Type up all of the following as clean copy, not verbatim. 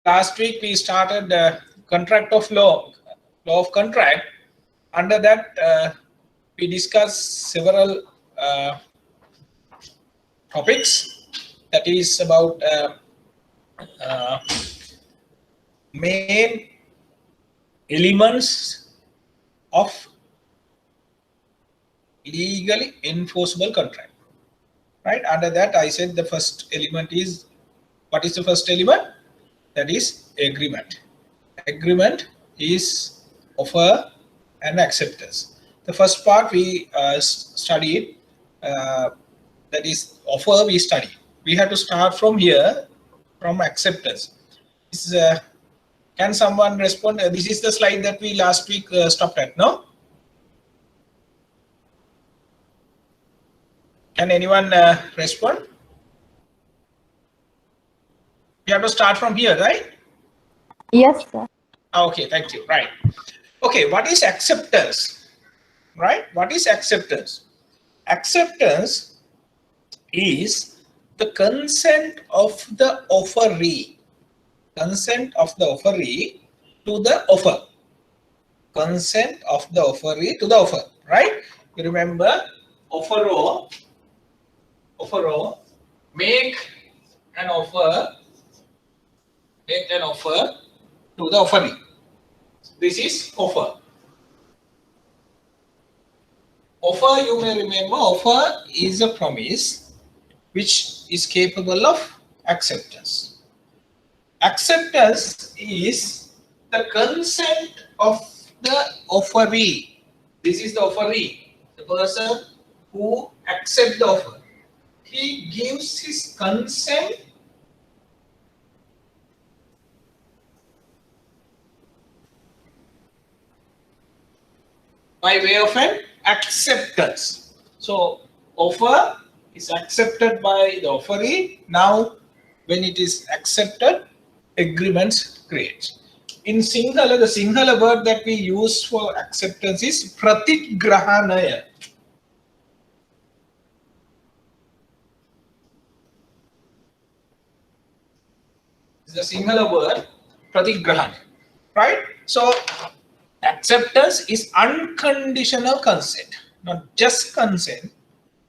last week we started contract of law of contract. Under that, we discussed several topics. That is about main elements of legally enforceable contract. Right? Under that, I said the first element is, what is the first element? That is agreement. Agreement is offer and acceptance. The first part we studied, that is offer we studied. We have to start from here, from acceptance. This is, can someone respond? This is the slide that we last week stopped at, no? Can anyone respond? You have to start from here, right? Yes, sir. Okay, thank you. Right. Okay, what is acceptance? Right? What is acceptance? Acceptance is the consent of the offeree. Consent of the offeree to the offer. Consent of the offeree to the offer. Right? You remember, offeror make an offer to the offeree. This is offer. Offer, you may remember, offer is a promise which is capable of acceptance. Acceptance is the consent of the offeree. This is the offeree, the person who accepts the offer. He gives his consent by way of an acceptance. So offer is accepted by the offeree. Now when it is accepted, agreements create. In Sinhala, the Sinhala word that we use for acceptance is pratigrahanaya. The Sinhala word pratigrahan, right? So acceptance is unconditional consent, not just consent,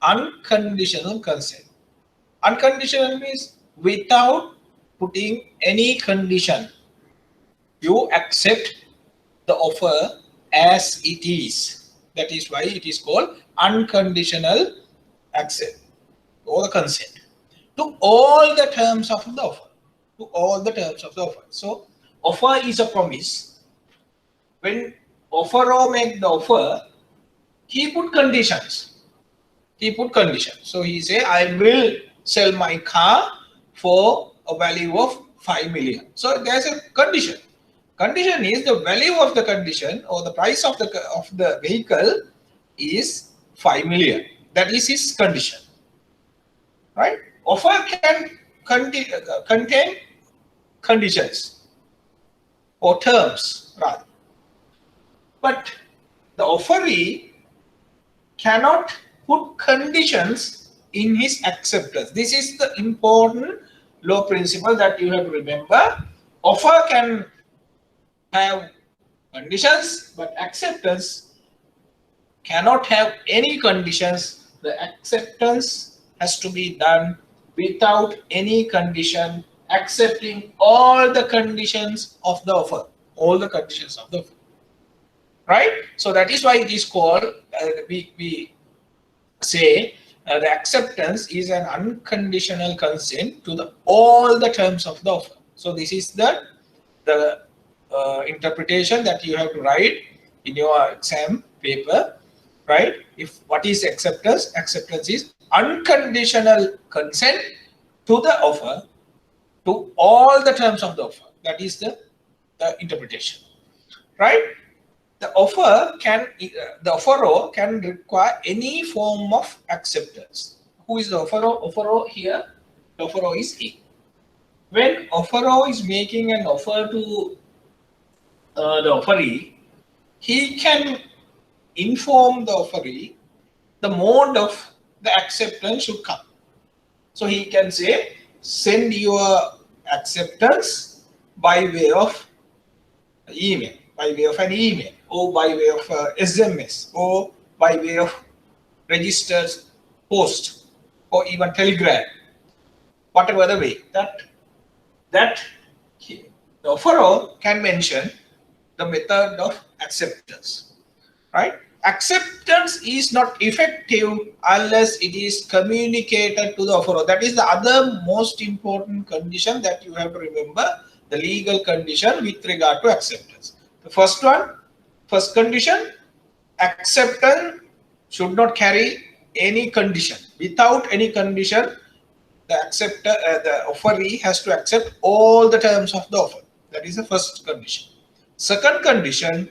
unconditional consent. Unconditional means without putting any condition. You accept the offer as it is. That is why it is called unconditional accept or consent to all the terms of the offer. To all the terms of the offer. So offer is a promise. When offeror make the offer, he put conditions. He put conditions. So he say, I will sell my car for a value of 5 million. So there's a condition. Condition is the value of the condition or the price of the vehicle is 5 million. That is his condition. Right? Offer can contain conditions or terms rather. But the offeree cannot put conditions in his acceptance. This is the important law principle that you have to remember. Offer can have conditions, but acceptance cannot have any conditions. The acceptance has to be done without any condition, accepting all the conditions of the offer. All the conditions of the offer. Right? So that is why it is called, we say the acceptance is an unconditional consent to all the terms of the offer. So this is the interpretation that you have to write in your exam paper, right? If what is acceptance? Acceptance is unconditional consent to the offer, to all the terms of the offer. That is the interpretation, right? The offeror can require any form of acceptance. Who is the offeror? Offeror here, the offeror is he. When offeror is making an offer to the offeree, he can inform the offeree the mode of the acceptance should come. So he can say, send your acceptance by way of email, by way of an email, or by way of SMS, or by way of registered post, or even telegram, whatever the way that the offeror can mention the method of acceptance, right? Acceptance is not effective unless it is communicated to the offeror. That is the other most important condition that you have to remember, the legal condition with regard to acceptance. The first one, first condition, acceptance should not carry any condition. Without any condition, the offeree has to accept all the terms of the offer. That is the first condition. Second condition,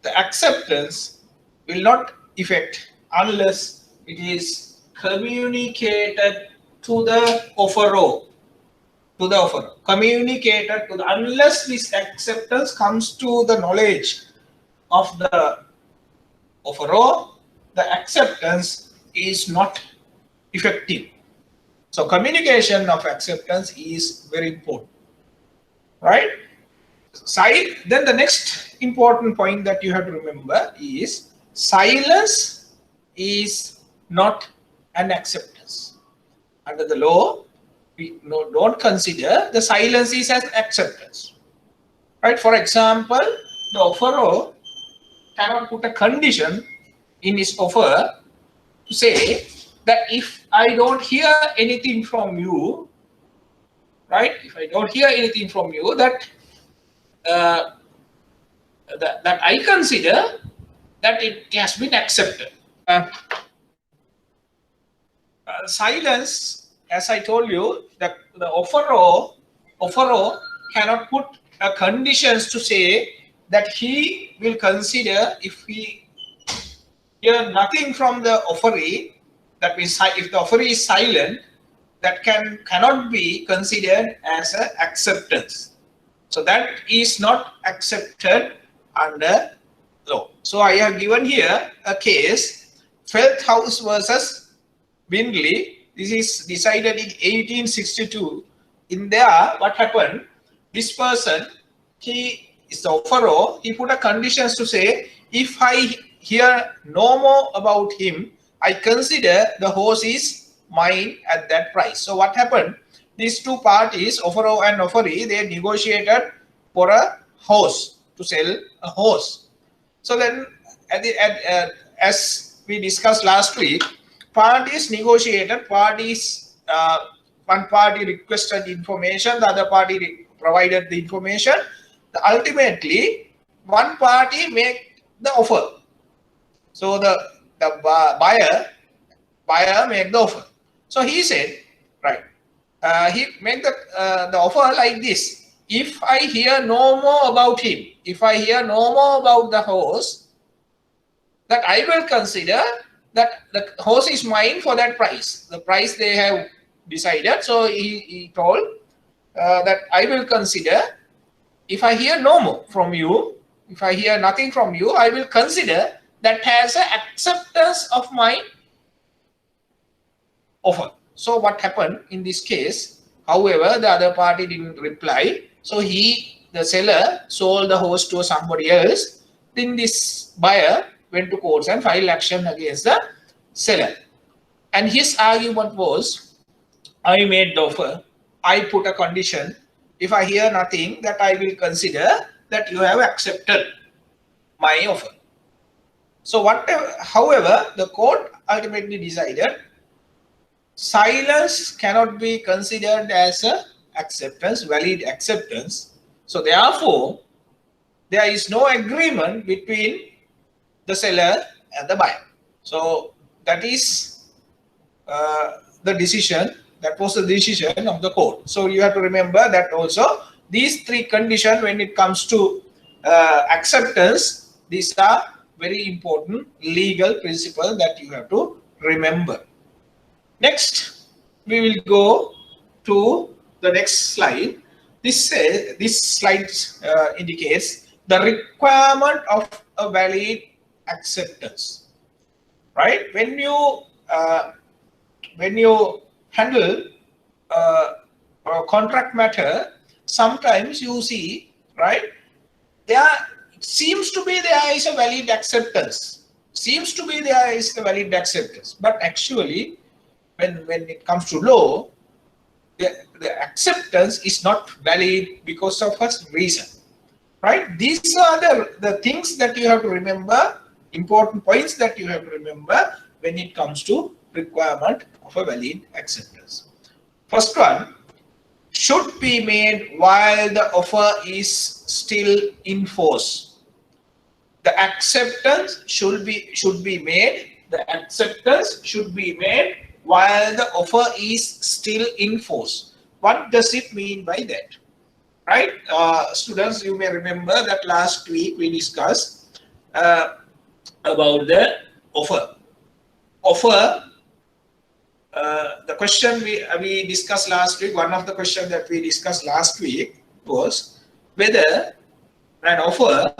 the acceptance will not effect unless it is communicated to the offeror. Communicated to the, unless this acceptance comes to the knowledge of the offeror, the acceptance is not effective. So communication of acceptance is very important, right? Then the next important point that you have to remember is silence is not an acceptance. Under the law, we don't consider the silence is as acceptance, right? For example, the offeror cannot put a condition in his offer to say that if I don't hear anything from you, right? If I don't hear anything from you, that I consider that it has been accepted. Silence, as I told you, the offeror cannot put conditions to say that he will consider if he hear nothing from the offeree. That means if the offeree is silent, that cannot be considered as an acceptance. So that is not accepted under law. So I have given here a case, Feldhaus versus Windley. This is decided in 1862. In there, what happened? This person, he is the offeror. He put a conditions to say, if I hear no more about him, I consider the horse is mine at that price. So what happened? These two parties, offeror and offeree, they negotiated for a horse, to sell a horse. So then, as we discussed last week, parties negotiated. One party requested information, the other party provided the information. Ultimately, one party made the offer. So the buyer made the offer. So he said, right, he made the offer like this. If I hear no more about him, if I hear no more about the horse, that I will consider that the horse is mine for that price. The price they have decided. So he told that I will consider, if I hear no more from you, if I hear nothing from you, I will consider that has an acceptance of my offer. So what happened in this case? However, the other party didn't reply. So the seller sold the horse to somebody else. Then this buyer went to court and filed action against the seller. And his argument was, I made the offer. I put a condition. If I hear nothing, that I will consider that you have accepted my offer. So however, the court ultimately decided silence cannot be considered as a acceptance, valid acceptance. So therefore, there is no agreement between the seller and the buyer. So that is the decision. That was the decision of the court. So you have to remember that also these three conditions when it comes to acceptance, these are very important legal principles that you have to remember. Next, we will go to the next slide. This slide indicates the requirement of a valid acceptance. Right? When you handle a contract matter, sometimes you see, right, there seems to be there is a valid acceptance. Seems to be there is a valid acceptance. But actually, when it comes to law, the acceptance is not valid because of a reason. Right? These are the things that you have to remember, important points that you have to remember when it comes to requirement of a valid acceptance. First one, should be made while the offer is still in force. The acceptance should be made. The acceptance should be made while the offer is still in force. What does it mean by that? Right, students, you may remember that last week we discussed about the offer. The question we discussed last week, one of the questions that we discussed last week was whether an offer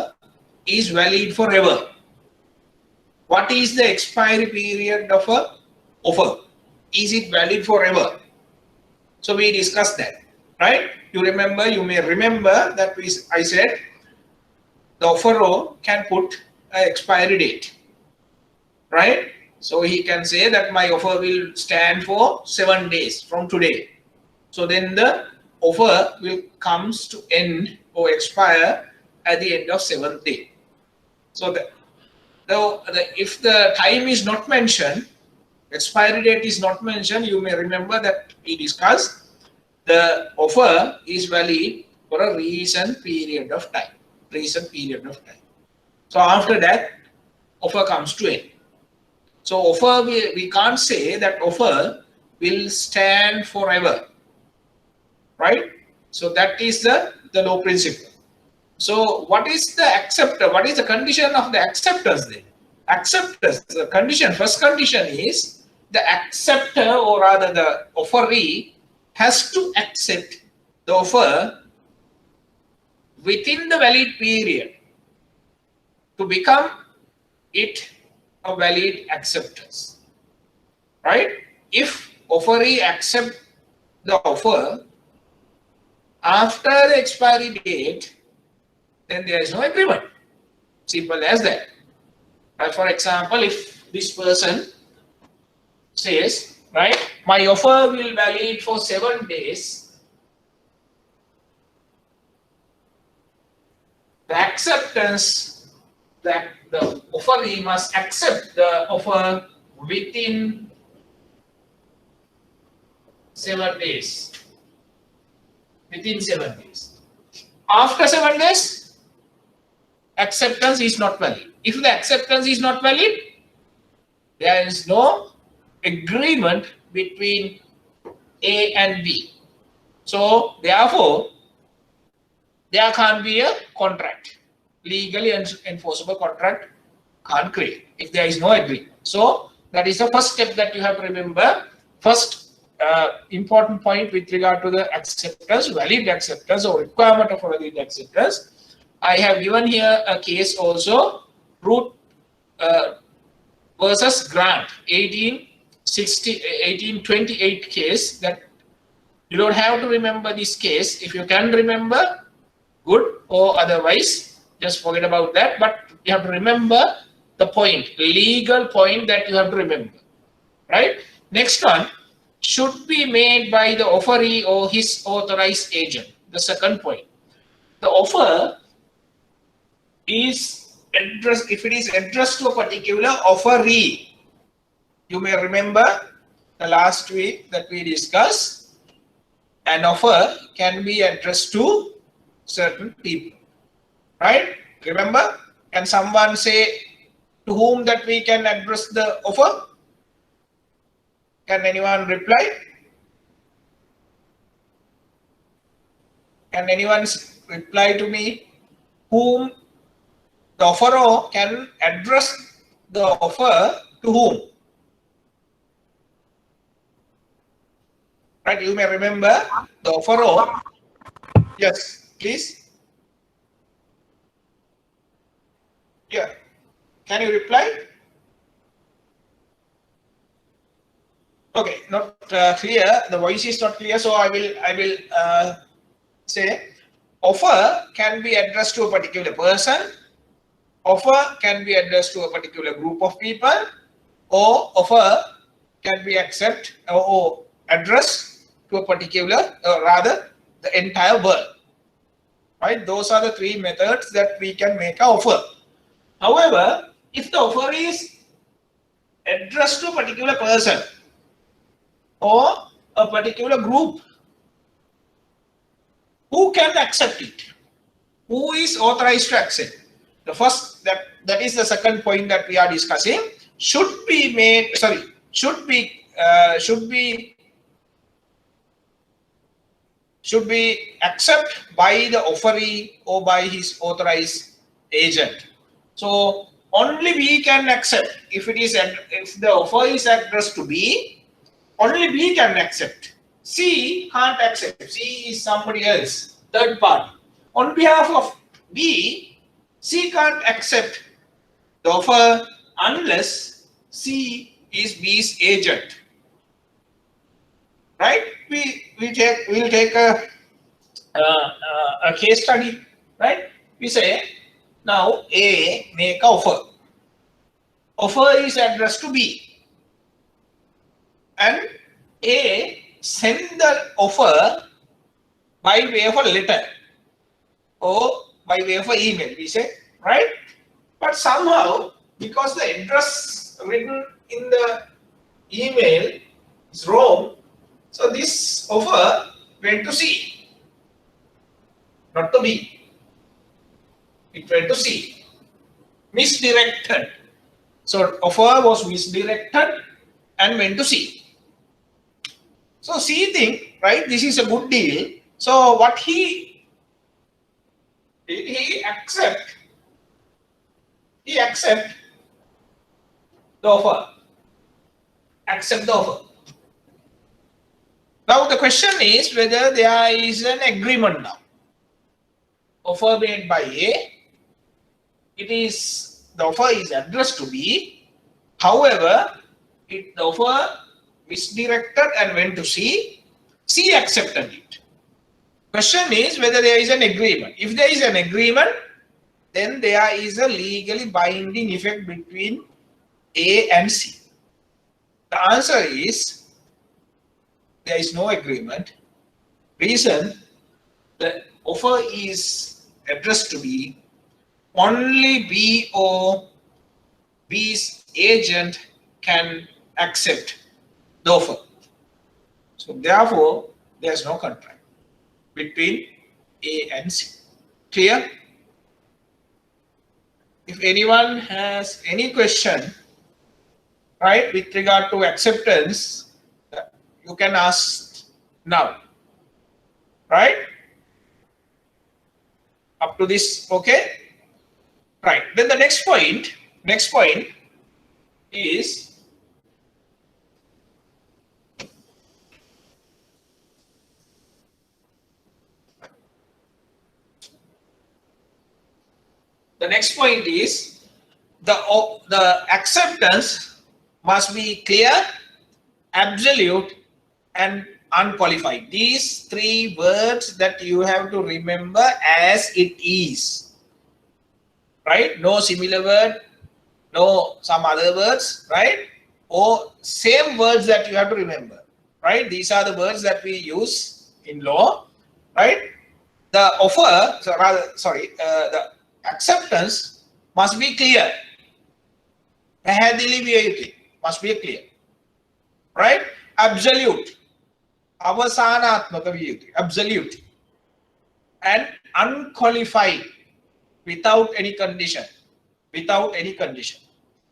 is valid forever. What is the expiry period of an offer? Is it valid forever? So we discussed that, right? You may remember that I said the offeror can put an expiry date, right? So he can say that my offer will stand for 7 days from today. So then the offer will comes to end or expire at the end of 7th day. So if the time is not mentioned, expiry date is not mentioned, you may remember that we discussed the offer is valid for a recent period of time. So after that, offer comes to end. So offer, we can't say that offer will stand forever, right? So that is the law principle. So what is the acceptor? What is the condition of the acceptance then? Acceptance, the condition, first condition is the acceptor, or rather the offeree, has to accept the offer within the valid period to become it a valid acceptance, right? If offeree accept the offer after the expiry date, then there is no agreement. Simple as that. For example, if this person says, right, my offer will valid for 7 days, the acceptance, that the offeree must accept the offer within 7 days. Within 7 days. After 7 days, acceptance is not valid. If the acceptance is not valid, there is no agreement between A and B. So therefore, there can't be a contract. Legally enforceable contract can't create if there is no agreement. So that is the first step that you have to remember. First important point with regard to the acceptance, valid acceptance or requirement of a valid acceptance. I have given here a case also, Root versus Grant, 1828 case. That you don't have to remember this case. If you can remember, good, or otherwise just forget about that. But you have to remember the point, legal point that you have to remember, right? Next one, should be made by the offeree or his authorized agent. The second point, the offer is addressed, if it is addressed to a particular offeree. You may remember the last week that we discussed, an offer can be addressed to certain people, right? Remember, can someone say to whom that we can address the offer? Can anyone reply? Can anyone reply to me whom the offeror can address the offer to whom? Right, you may remember the offeror. Yes, please. Yeah, can you reply? Okay, not clear. The voice is not clear, so I will say offer can be addressed to a particular person, offer can be addressed to a particular group of people, or offer can be accepted or addressed to a particular, rather the entire world. Right? Those are the three methods that we can make an offer. However, if the offer is addressed to a particular person or a particular group, who can accept it? Who is authorized to accept? The first, that is the second point that we are discussing. Should be made, sorry, should be accepted by the offeree or by his authorized agent. So only B can accept. If the offer is addressed to B, only B can accept. C can't accept. C is somebody else, third party. On behalf of B, C can't accept the offer unless C is B's agent. Right? We'll take a case study. Right? We say now A make an offer. Offer is addressed to B, and A send the offer by way of a letter or by way of an email, we say, right? But somehow, because the address written in the email is wrong, so this offer went to C, not to B. It went to C. Misdirected. So offer was misdirected and went to C. So C think, right, this is a good deal. So what he accept the offer. Accept the offer. Now the question is whether there is an agreement now. Offer made by A. The offer is addressed to B. However, the offer misdirected and went to C. C accepted it. Question is whether there is an agreement. If there is an agreement, then there is a legally binding effect between A and C. The answer is there is no agreement. Reason, the offer is addressed to B. Only B or B's agent can accept the offer. So therefore, there is no contract between A and C. Clear? If anyone has any question, right, with regard to acceptance, you can ask now. Right? Up to this, okay? Right. Then the next point is the acceptance must be clear, absolute, and unqualified. These three words that you have to remember as it is. Right? No similar word, no some other words, right? Or same words that you have to remember. Right? These are the words that we use in law. Right? The offer, the acceptance must be clear. Must be clear. Right? Absolute. Absolute. And unqualified. Without any condition.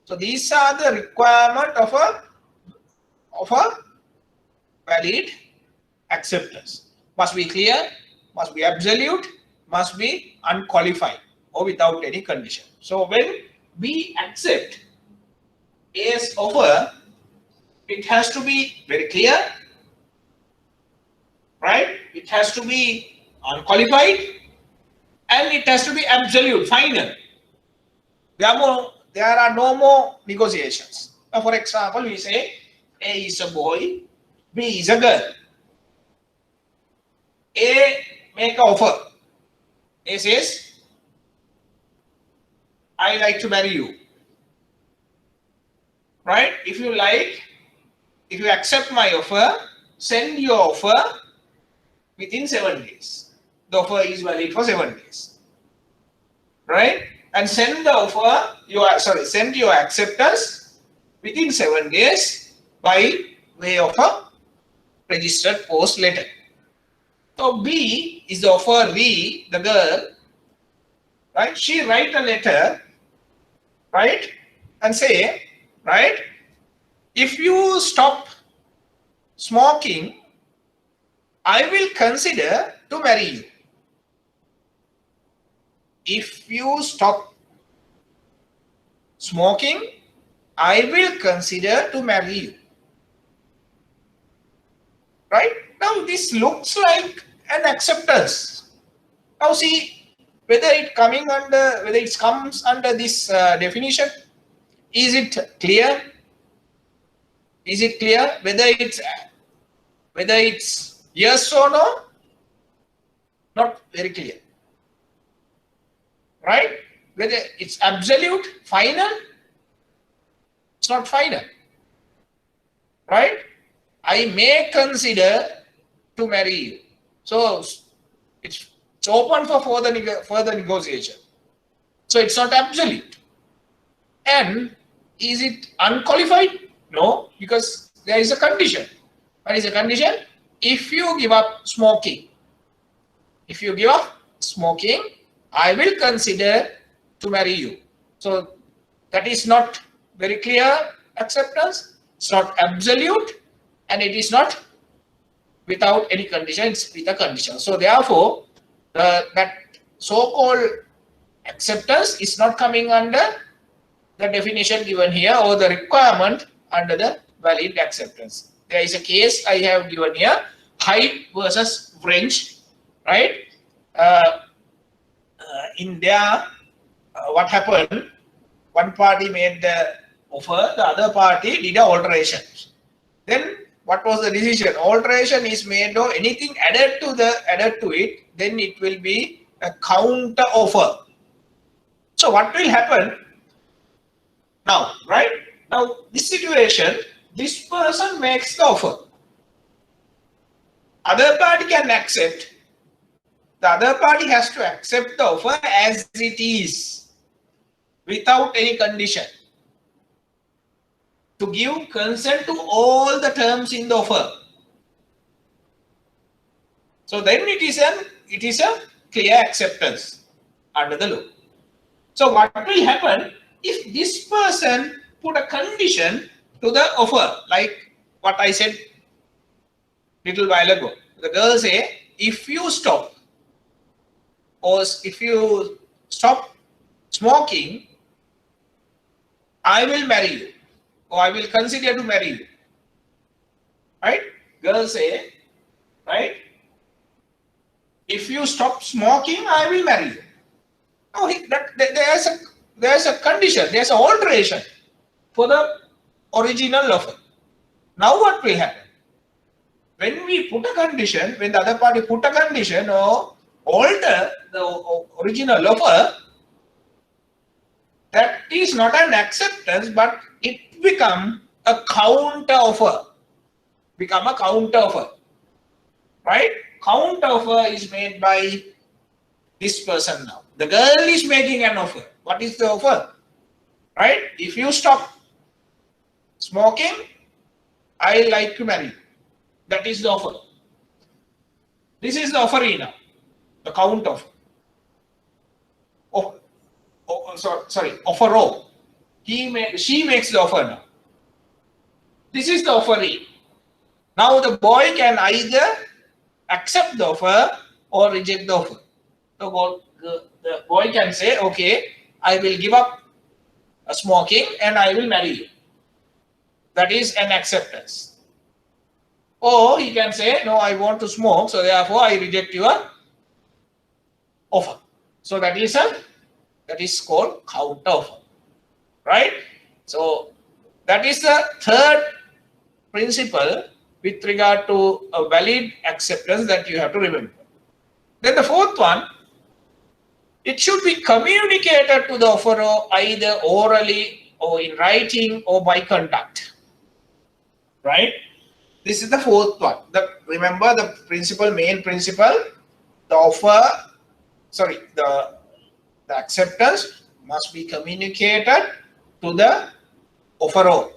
So these are the requirement of a valid acceptance. Must be clear, must be absolute, must be unqualified or without any condition. So when we accept A's offer, it has to be very clear, right? It has to be unqualified, and it has to be absolute, final. There are no more negotiations. Now, for example, we say A is a boy, B is a girl. A make an offer. A says, I like to marry you. Right? If you accept my offer, send your offer within 7 days. The offer is valid for 7 days. Right? And send the offer, send your acceptance within 7 days by way of a registered post letter. So B is the offeree, the girl, right? She write a letter, right? And say, right? If you stop smoking, I will consider to marry you. If you stop smoking, I will consider to marry you. Right? Now this looks like an acceptance. Now see whether it comes under this definition. Is it clear? Is it clear whether it's yes or no? Not very clear. Right? Whether it's absolute, final? It's not final. Right? I may consider to marry you. So it's open for further negotiation. So it's not absolute. And is it unqualified? No, because there is a condition. What is the condition? If you give up smoking, I will consider to marry you. So that is not very clear acceptance. It's not absolute, and it is not without any condition. It's with a condition. So therefore, that so-called acceptance is not coming under the definition given here or the requirement under the valid acceptance. There is a case I have given here, Hyde versus French, right? In there, what happened? One party made the offer, the other party did an alteration. Then what was the decision? Alteration is made or anything added to it, then it will be a counter offer. So what will happen now, right? Now this situation, this person makes the offer. Other party can accept. The other party has to accept the offer as it is, without any condition, to give consent to all the terms in the offer. So then it is a clear acceptance under the law. So what will happen if this person put a condition to the offer, like what I said little while ago? The girl say, if you stop smoking, I will marry you, or I will consider to marry you. Right? Girl say, right? If you stop smoking, I will marry you. Now there's a condition, there's an alteration for the original offer. Now what will happen? When we put a condition, when the other party put a condition or alter the original offer, that is not an acceptance, but it become a counter offer. Right? Counter offer is made by this person now. The girl is making an offer. What is the offer? Right? If you stop smoking, I like to marry you. That is the offer. This is the offeree now. The counter offer. Offeror. She makes the offer now. This is the offeree. Now the boy can either accept the offer or reject the offer. The boy can say, okay, I will give up smoking and I will marry you. That is an acceptance. Or he can say, no, I want to smoke, so therefore I reject your offer. So that is called counter offer. Right? So that is the third principle with regard to a valid acceptance that you have to remember. Then the fourth one, it should be communicated to the offeror either orally or in writing or by conduct. Right? This is the fourth one. Remember the main principle, the acceptance must be communicated to the offeror.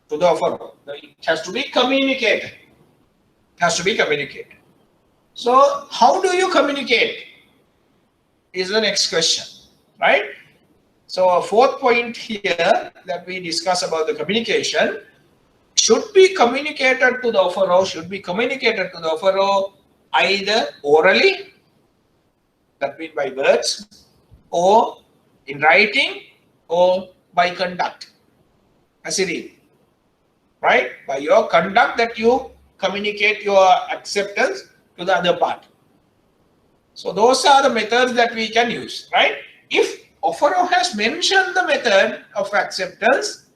It has to be communicated. So how do you communicate is the next question, right? So a fourth point here that we discuss about the communication should be communicated to the offeror, either orally, that means by words, or in writing, or by conduct, as it is, right? By your conduct that you communicate your acceptance to the other party. So those are the methods that we can use, right? If offeror has mentioned the method of acceptance,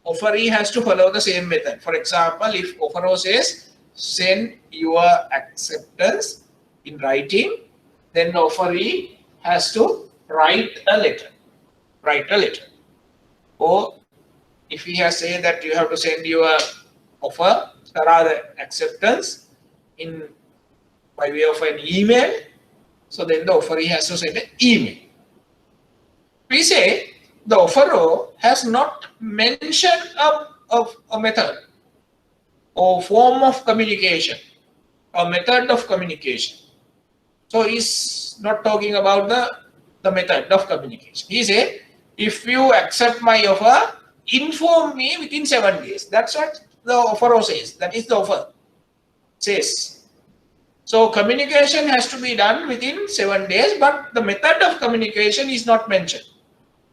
offeree has to follow the same method. For example, if offeror says, send your acceptance in writing, then the offeree has to write a letter. Or if he has said that you have to send your acceptance by way of an email, so then the offeree has to send an email. We say the offeror has not mentioned a method or form of communication, a method of communication. So he's not talking about the method of communication. He said, if you accept my offer, inform me within 7 days. That's what the offeror says. That is the offer says. So communication has to be done within 7 days, but the method of communication is not mentioned.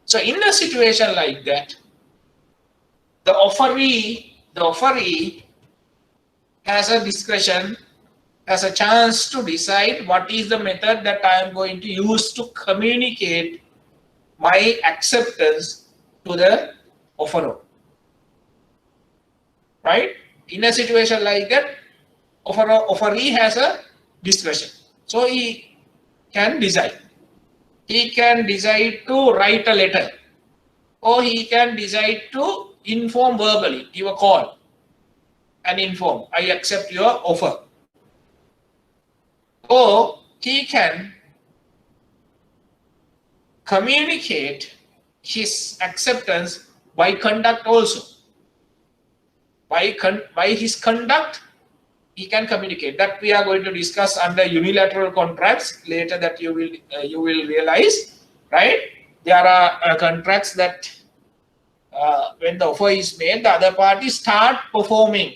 So in a situation like that, the offeree has a discretion, has a chance to decide what is the method that I am going to use to communicate my acceptance to the offeror. Right? In a situation like that, offeree has a discretion. So he can decide. He can decide to write a letter, or he can decide to inform verbally, give a call and inform, I accept your offer. Or he can communicate his acceptance by conduct also. By his conduct, he can communicate. That we are going to discuss under unilateral contracts later, that you will realize, right? There are contracts that when the offer is made, the other party start performing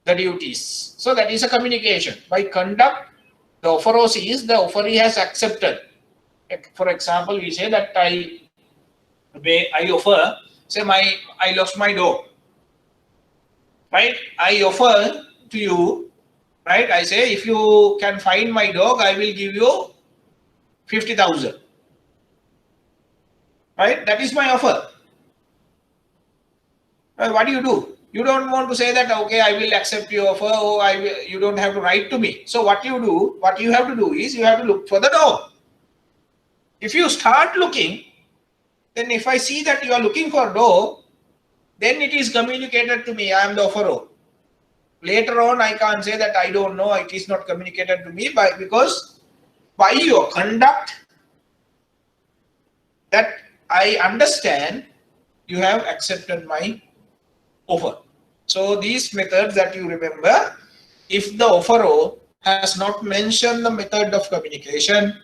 the duties. So that is a communication. By conduct, the offeror sees the offeree has accepted. For example, we say that I offer, say I lost my dog, right? I offer to you, right? I say, if you can find my dog, I will give you 50,000. Right? That is my offer. What do? You don't want to say that, okay, I will accept your offer, or you don't have to write to me. So what you have to do is you have to look for the dog. If you start looking, then if I see that you are looking for a dog, then it is communicated to me, I am the offeror. Later on, I can't say that I don't know, it is not communicated to me, because by your conduct, that I understand you have accepted my offer. So these methods that you remember, if the offeror has not mentioned the method of communication,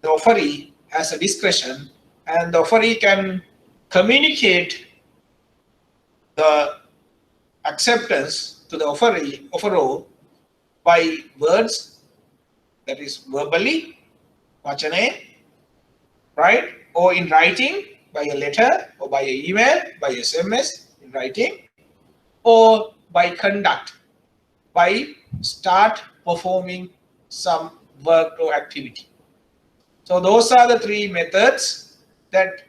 the offeree has a discretion, and the offeree can communicate the acceptance to the offeror by words, that is verbally, vachane, right? Or in writing, by a letter, or by an email, by SMS, in writing, or by conduct, by start performing some work or activity. So those are the three methods that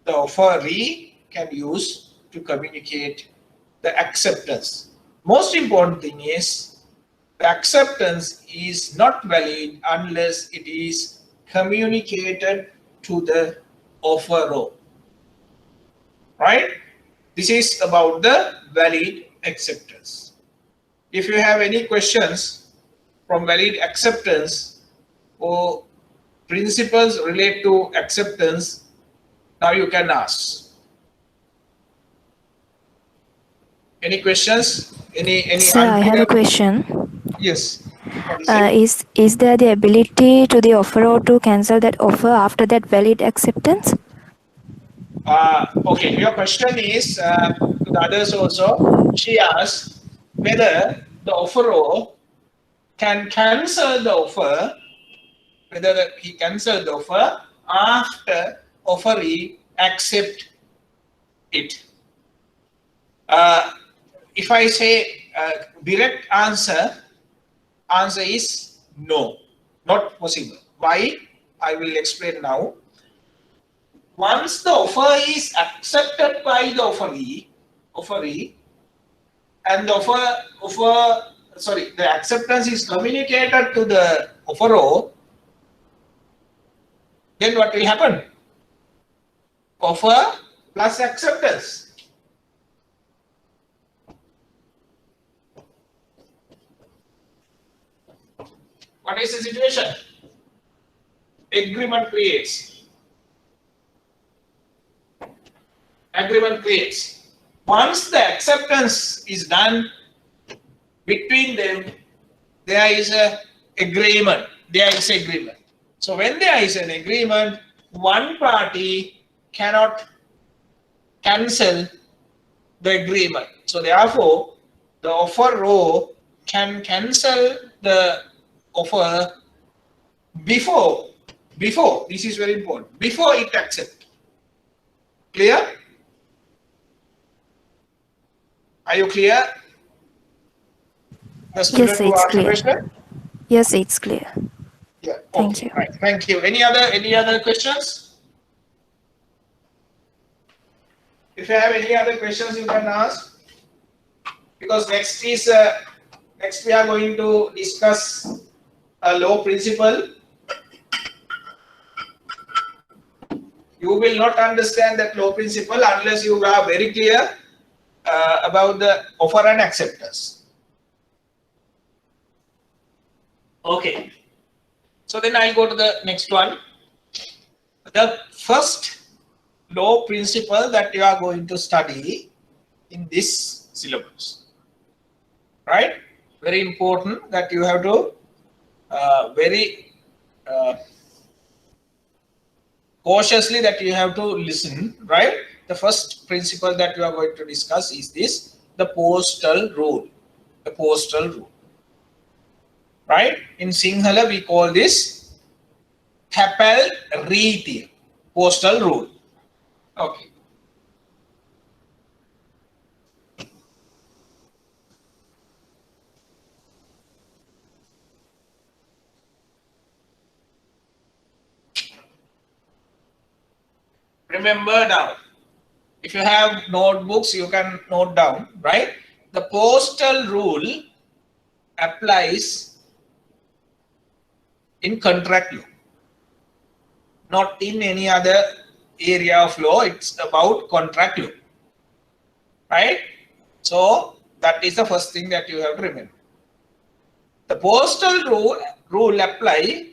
the offeree can use to communicate the acceptance. Most important thing is the acceptance is not valid unless it is communicated to the offeror. Right? This is about the valid acceptance. If you have any questions from valid acceptance or principles relate to acceptance, now you can ask. Any questions? Any Sir, I have unclear? a question. Yes. What is it? Is there the ability to the offeror to cancel that offer after that valid acceptance? Okay, your question is to the others also. She asked whether the offeror can cancel the offer, whether he cancel the offer after offeree accept it. If I say direct answer is no, not possible. Why? I will explain now. Once the offer is accepted by the offeree, and the acceptance is communicated to the offeror, then what will happen? Offer plus acceptance. What is the situation? Agreement creates. Agreement creates. Once the acceptance is done between them, there is an agreement. So when there is an agreement, one party cannot cancel the agreement. So therefore, the offeror can cancel the offer before, this is very important, before it accepts. Clear? Are you clear? The student Yes, who it's asked the clear. question? Yes, it's clear. Yeah. Thank Okay. you. Right. Thank you. Any other questions? If you have any other questions, you can ask. Because next we are going to discuss a law principle. You will not understand that law principle unless you are very clear about the offer and acceptance. Okay. So then I'll go to the next one. The first law principle that you are going to study in this syllabus. Right? Very important that you have to very cautiously that you have to listen, right? The first principle that we are going to discuss is this, the postal rule. The postal rule. Right? In Sinhala, we call this Kapal Riti, postal rule. Okay. Remember now, if you have notebooks, you can note down, right? The postal rule applies in contract law, not in any other area of law. It's about contract law, right? So that is the first thing that you have to remember. The postal rule apply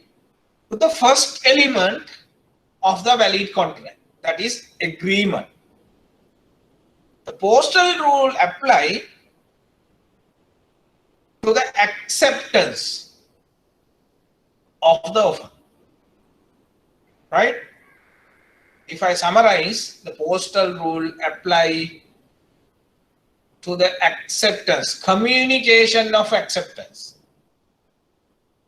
to the first element of the valid contract, that is agreement. The postal rule apply to the acceptance of the offer, right? If I summarize, the postal rule apply to the acceptance, communication of acceptance,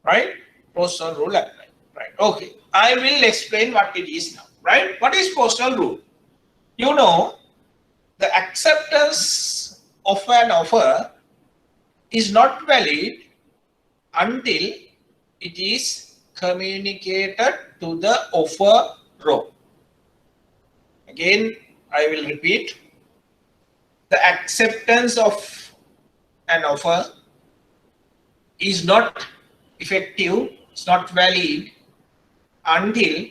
right? Postal rule apply, right? Okay, I will explain what it is now, right? What is postal rule? You know, the acceptance of an offer is not valid until it is communicated to the offeror. Again, I will repeat. The acceptance of an offer is not effective, it's not valid until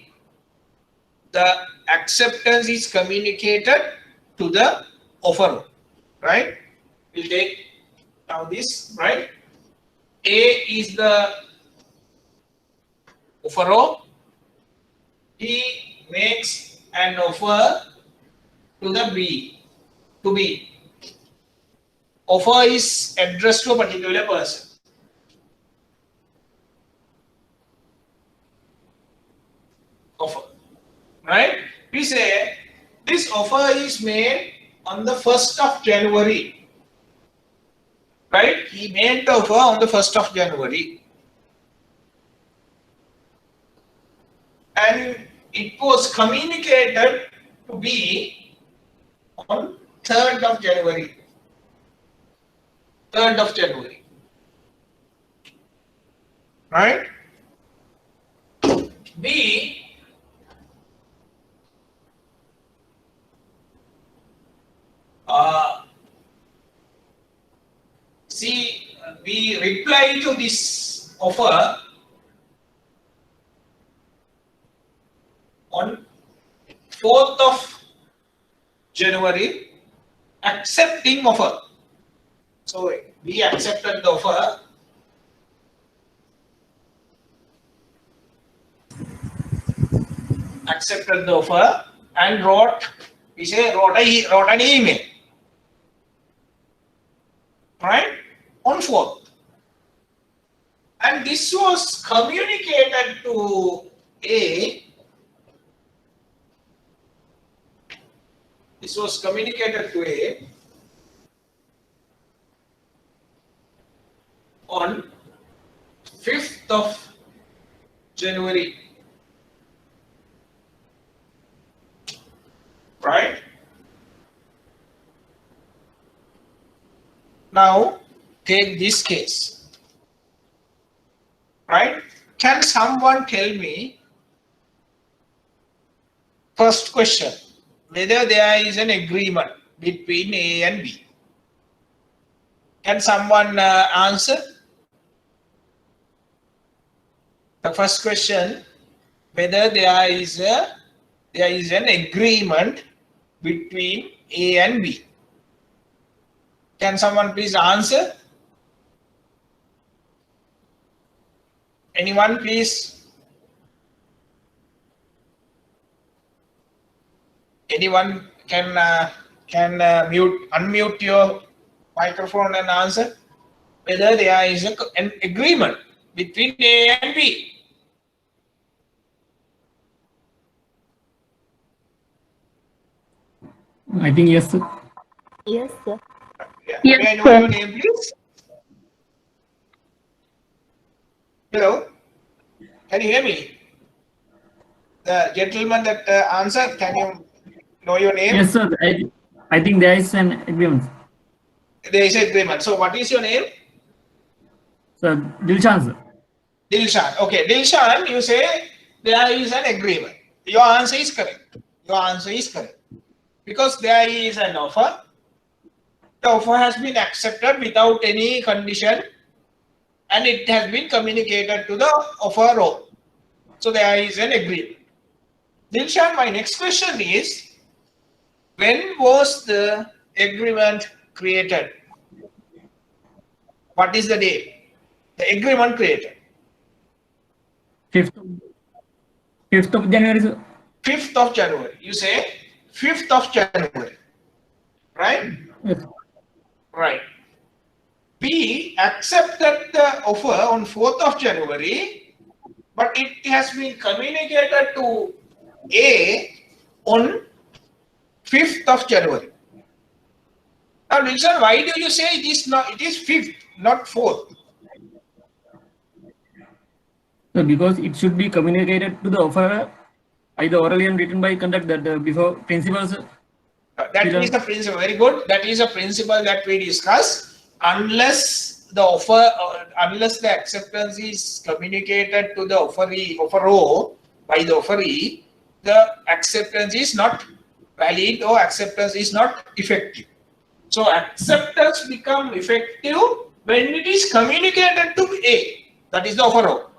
the acceptance is communicated to the offeror, right? We'll take now this, right? A is the offeror. He makes an offer to the B, to B. Offer is addressed to a particular person. Offer, right? We say this offer is made on the 1st of January, right? He made the offer on the 1st of January. And it was communicated to be on 3rd of January. 3rd of January. Right? B see, we reply to this offer on 4th of January, accepting offer. So we accepted the offer. Accepted the offer and wrote an email, right, on 4th. And this was communicated to A. This was communicated to A on 5th of January. Right? Now, take this case. Right? Can someone tell me, first question, whether there is an agreement between A and B? Can someone answer? The first question, whether there is an agreement between A and B. Can someone please answer? Anyone please? Anyone can unmute your microphone and answer whether there is an agreement between A and B. I think yes, sir. Yes, sir. Yeah. Yes, May I know sir. your name, please? Hello? Can you hear me? The gentleman that answered, can you know your name? Yes, sir. I think there is an agreement. There is an agreement. So what is your name? Sir, Dilshan, sir. Dilshan. Okay, Dilshan, you say there is an agreement. Your answer is correct. Your answer is correct. Because there is an offer. The offer has been accepted without any condition and it has been communicated to the offeror. So there is an agreement. Dilshan, my next question is, when was the agreement created? What is the date? The agreement created. 5th of January, sir. 5th of January. You say 5th of January. Right? Yes. Right. B accepted the offer on 4th of January, but it has been communicated to A on 5th of January. Now, Dilshan, why do you say it is 5th, not 4th? So because it should be communicated to the offerer, either orally and written by conduct that before principals. That is a principle. Very good. That is a principle that we discuss. Unless the offer, unless the acceptance is communicated to the offeror by the offeree, the acceptance is not valid or acceptance is not effective. So acceptance become effective when it is communicated to A, that is the offeror.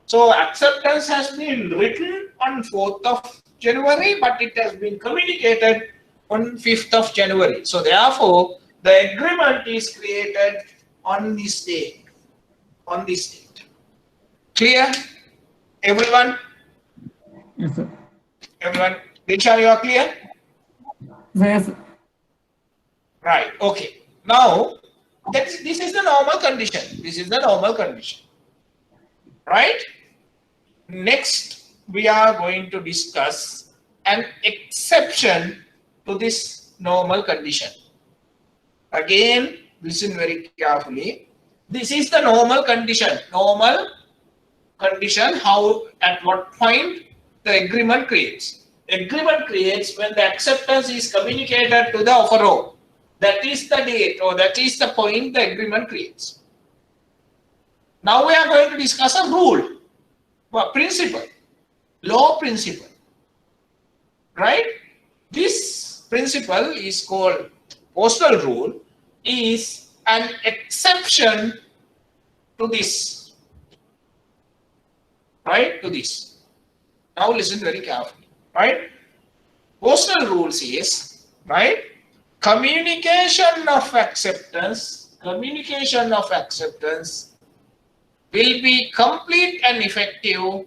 So acceptance has been written on 4th of January, but it has been communicated on 5th of January. So therefore, the agreement is created on this day, on this date. Clear? Everyone? Yes, sir. Everyone? Dilshan, you are clear? Yes, sir. Right. Okay. Now, this is the normal condition. This is the normal condition. Right? Next, we are going to discuss an exception to this normal condition. Again, listen very carefully. This is the normal condition. Normal condition, how, at what point the agreement creates. Agreement creates when the acceptance is communicated to the offeror. That is the date, or that is the point the agreement creates. Now we are going to discuss a rule, a principle, law principle. Right? This principle is called postal rule, is an exception to this. Right? To this. Now listen very carefully. Right? Postal rule says, right? Communication of acceptance will be complete and effective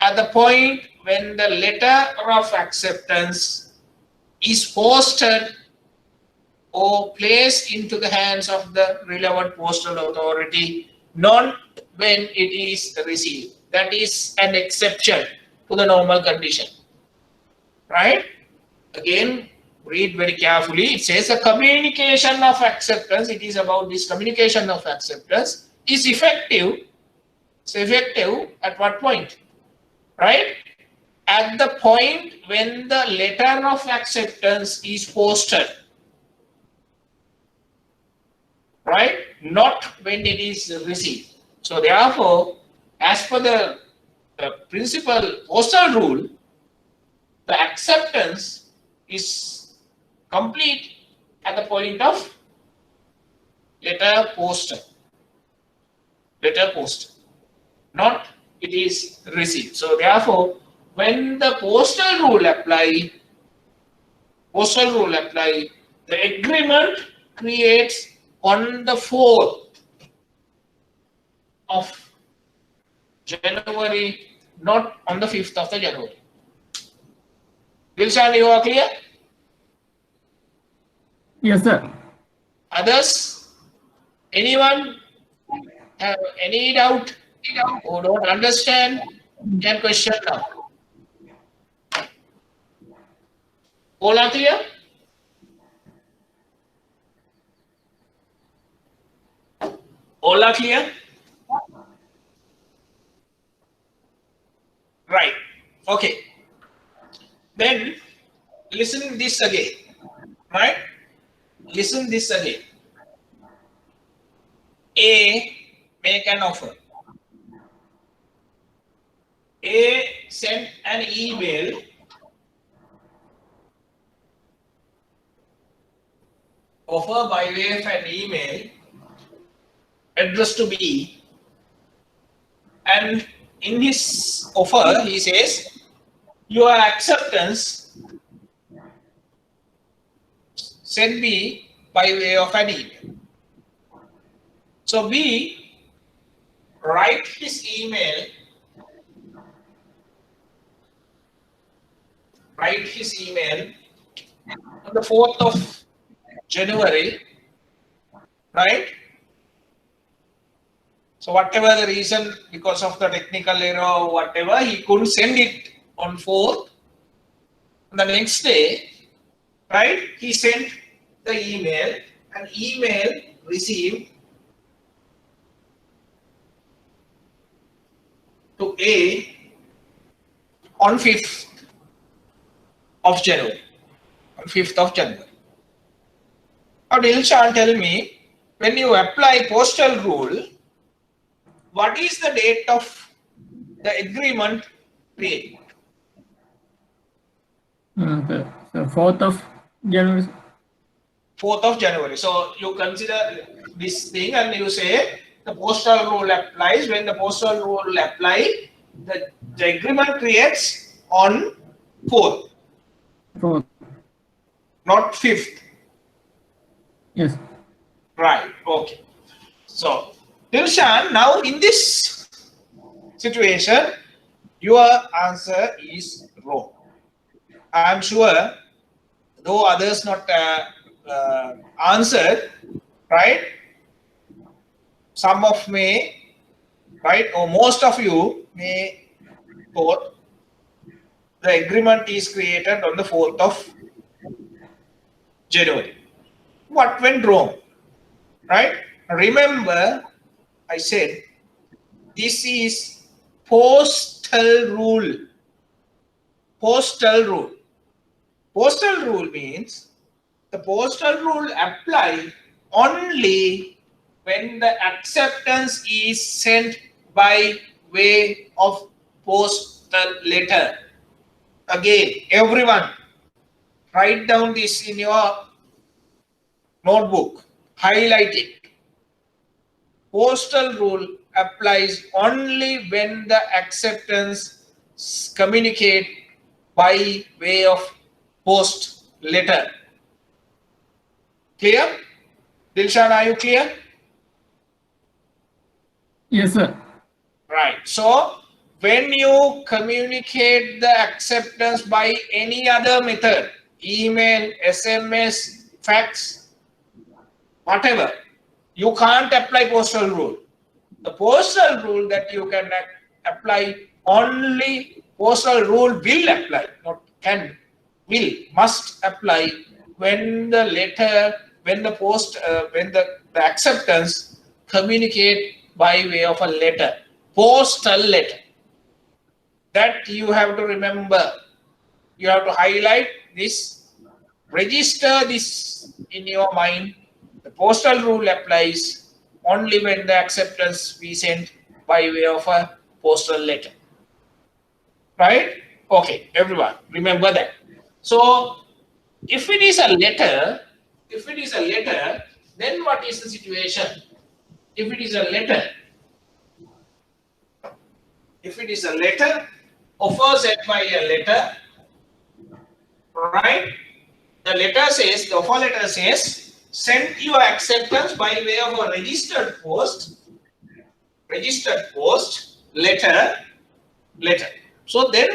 at the point when the letter of acceptance is posted or placed into the hands of the relevant postal authority, not when it is received. That is an exception to the normal condition. Right? Again, read very carefully. It says a communication of acceptance. It is about this communication of acceptance is effective. It's effective at what point? Right? At the point when the letter of acceptance is posted. Right? Not when it is received. So therefore, as per the principal postal rule, the acceptance is complete at the point of letter posted. Letter posted. Not it is received. So therefore, when the postal rule apply, the agreement creates on the 4th of January, not on the 5th of the January. Dilshan, you are clear? Yes, sir. Others? Anyone have any doubt or don't understand? Can question now. All are clear? All are clear? Right. Okay. Then listen this again. Right? Listen this again. A make an offer. A sent an email offer by way of an email addressed to B, and in his offer he says your acceptance send B by way of an email. So B write his email, on the 4th of January, right? So whatever the reason, because of the technical error or whatever, he couldn't send it on 4th. The next day, right, he sent the email, and email received to A on 5th of January. On 5th of January. Now Dilshan, tell me, when you apply postal rule, what is the date of the agreement created? The 4th of January. 4th of January. So you consider this thing and you say the postal rule applies. When the postal rule apply, the agreement creates on 4th, Fourth. not 5th. Yes. Right. Okay. So, Dilshan, now in this situation, your answer is wrong. I am sure, though others not answered, right? Some of may, right, or most of you may thought the agreement is created on the 4th of January. What went wrong? Right? Remember, I said this is postal rule. Postal rule. Postal rule means the postal rule apply only when the acceptance is sent by way of postal letter. Again, everyone, write down this in your notebook, highlight it. Postal rule applies only when the acceptance communicate by way of post letter. Clear? Dilshan, are you clear? Yes, sir. Right. So when you communicate the acceptance by any other method, email, SMS, fax, whatever, you can't apply postal rule. The postal rule that you can apply, only postal rule will apply, not can, will, must apply when the letter, when the post, when the acceptance communicate by way of a letter, postal letter. That you have to remember. You have to highlight this, register this in your mind. The postal rule applies only when the acceptance we send by way of a postal letter. Right? Okay, everyone, remember that. So, if it is a letter, then what is the situation? If it is a letter, offer sent by a letter, right? The letter says, the offer letter says, send your acceptance by way of a registered post, letter. So then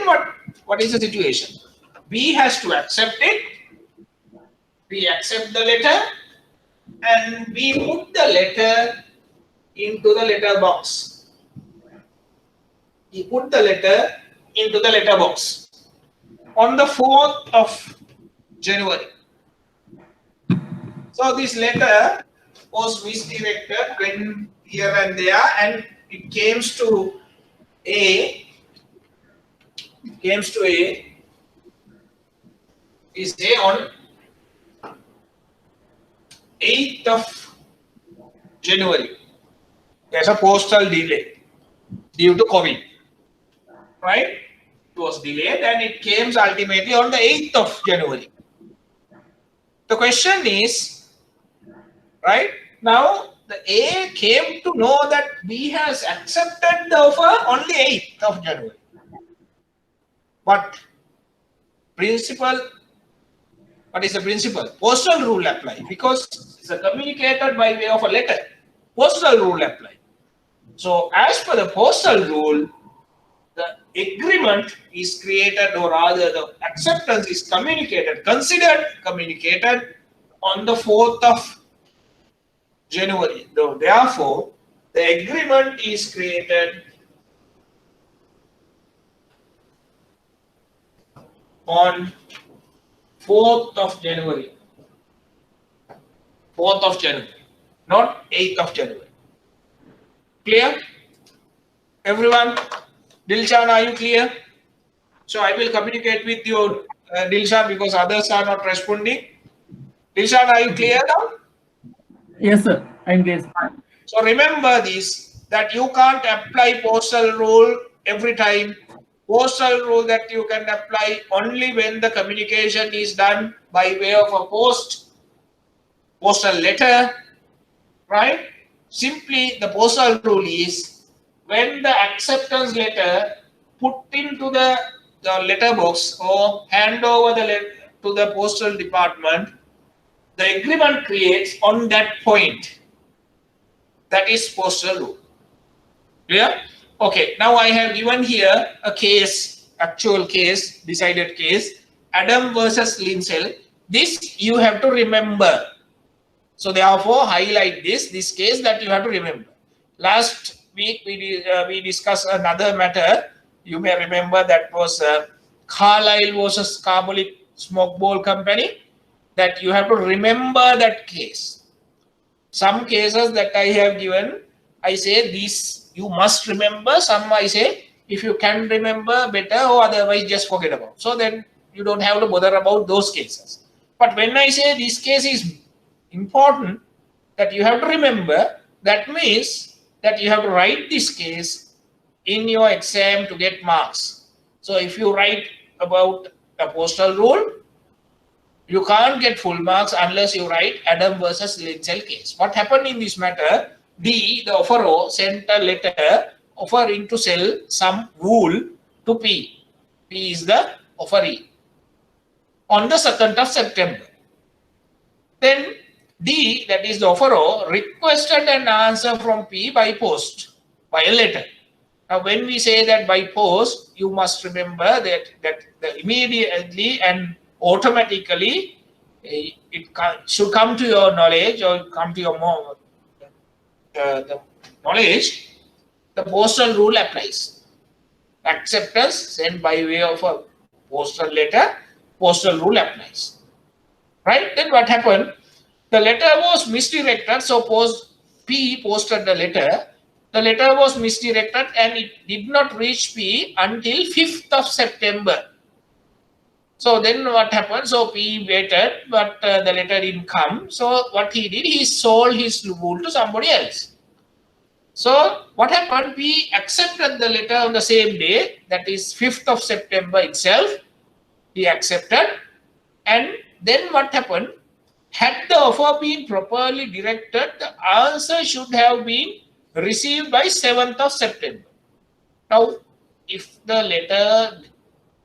what is the situation? B has to accept it. We accept the letter and we put the letter into the letter box. We put the letter into the letter box on the 4th of January. So this letter was misdirected, went here and there, and it came to A. Is A on 8th of January. There's a postal delay due to COVID, right? It was delayed and it came ultimately on the 8th of January. The question is, right, now the A came to know that B has accepted the offer on the 8th of January. But principle, what is the principle? Postal rule apply, because it's communicated by way of a letter. Postal rule apply. So as per the postal rule, the agreement is created, or rather the acceptance is communicated on the 4th of January. Therefore, the agreement is created on 4th of January. 4th of January, not 8th of January. Clear? Everyone? Dilshan, are you clear? So I will communicate with you, Dilshan, because others are not responding. Dilshan, are you clear now? Yes, sir. I'm clear. So remember this, that you can't apply postal rule every time. Postal rule that you can apply only when the communication is done by way of a post postal letter, right? Simply the postal rule is when the acceptance letter put into the letter box or hand over the letter to the postal department, the agreement creates on that point. That is postal rule. Clear? Okay, now I have given here a case, actual case, decided case, Adam versus Linsell. This you have to remember. So therefore, highlight this case that you have to remember. Last week we discussed another matter. You may remember that was Carlyle versus Carbolic Smoke Bowl Company. That you have to remember that case. Some cases that I have given, I say these you must remember. Some I say if you can remember better, or otherwise just forget about. So then you don't have to bother about those cases. But when I say this case is important, that you have to remember, that means that you have to write this case in your exam to get marks. So if you write about a postal rule, you can't get full marks unless you write Adam versus Linsell case. What happened in this matter? D, the offeror, sent a letter offering to sell some wool to P. P is the offeree. On the 2nd of September. Then D, that is the offeror, requested an answer from P by post, by a letter. Now, when we say that by post, you must remember that immediately and automatically it should come to your knowledge or come to your the knowledge. The postal rule applies. Acceptance sent by way of a postal letter, postal rule applies. Right? Then what happened? The letter was misdirected. So P posted the letter. The letter was misdirected and it did not reach P until 5th of September. So then what happened? So P waited, but the letter didn't come. So what he did, he sold his wool to somebody else. So what happened? P accepted the letter on the same day, that is 5th of September itself. He accepted. And then what happened? Had the offer been properly directed, the answer should have been received by 7th of September. Now, if the letter,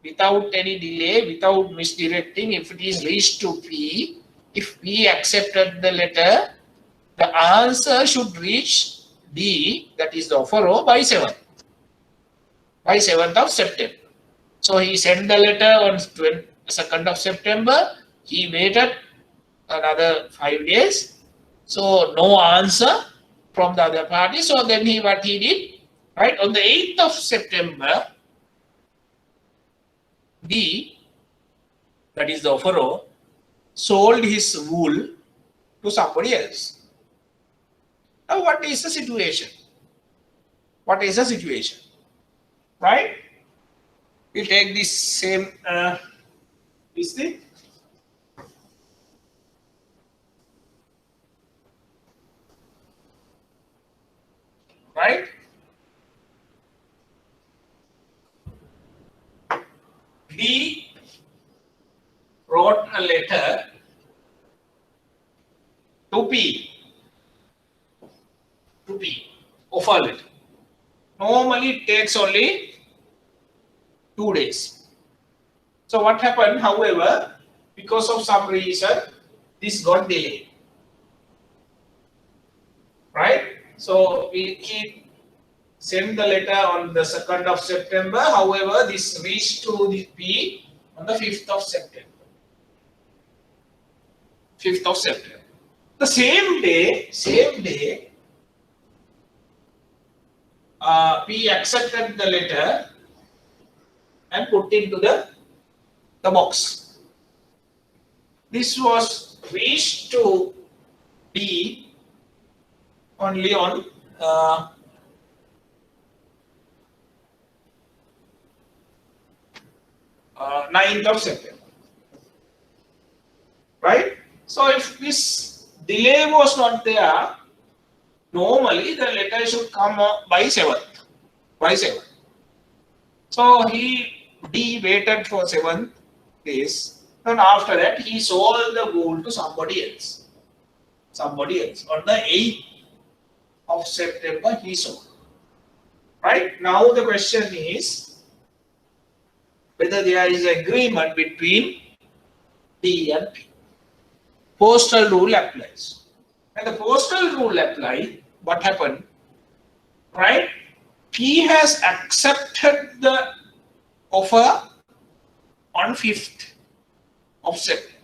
without any delay, without misdirecting, if it is reached to P, if P accepted the letter, the answer should reach D, that is the offeror, by 7th. By 7th of September. So he sent the letter on 2nd of September. He waited another 5 days. So no answer from the other party. So then what he did, right, on the 8th of September, D, that is the offeror, sold his wool to somebody else. Now what is the situation? What is the situation? Right? We'll take this same this thing. Right? D wrote a letter to P. Offer letter. Normally it takes only 2 days. So what happened, however, because of some reason, this got delayed. Right? So he sent the letter on the 2nd of September. However, this reached to the P on the 5th of September. 5th of September. The same day, P accepted the letter and put into the box. This was reached to D only on 9th of September. Right? So if this delay was not there, normally the letter should come by 7th. By 7th. So D waited for 7 days. And after that, he sold the wool to somebody else. somebody else. On the 8th of September, he sold. Right? Now the question is whether there is agreement between D and P. Postal rule applies. And the postal rule applies, what happened? Right? P has accepted the offer on 5th of September.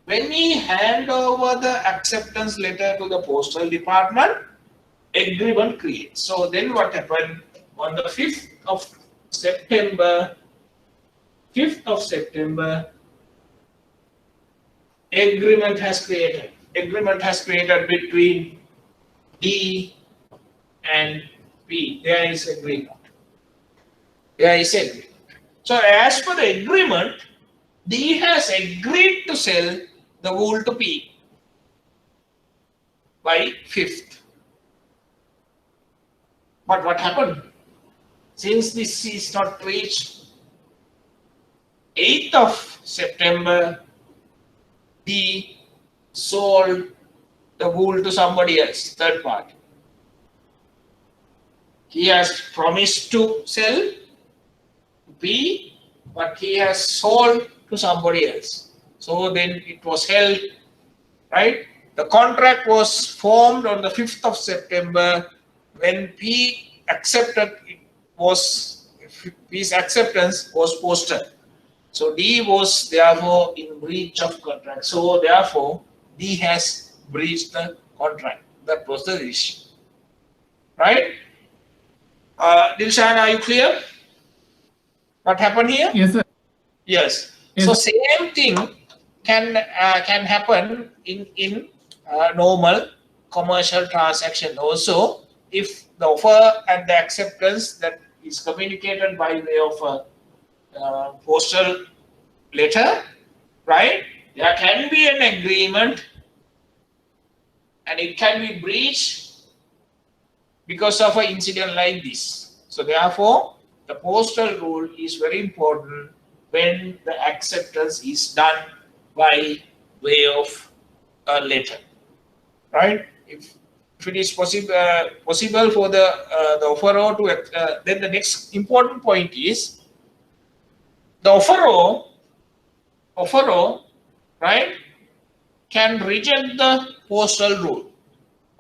When he hand over the acceptance letter to the postal department, agreement creates. So then what happened on the 5th of September, agreement has created. Agreement has created between D and P. There is agreement. There is agreement. So as per the agreement, D has agreed to sell the wool to P by 5th. But what happened? Since this is not reached 8th of September, D sold the wool to somebody else, third party. He has promised to sell to P, but he has sold to somebody else. So then it was held, right? The contract was formed on the 5th of September when P accepted it was, P's acceptance was posted. So D was therefore in breach of contract. So therefore D has breached the contract. That was the issue. Right? Dilshan, are you clear? What happened here? Yes, sir. Yes. Yes. So same thing can happen in normal commercial transaction also. If the offer and the acceptance that is communicated by way of a postal letter, right? There can be an agreement and it can be breached because of an incident like this. So therefore, the postal rule is very important when the acceptance is done by way of a letter, right? If it is possible for the offeror to, then the next important point is the offeror, right, can reject the postal rule.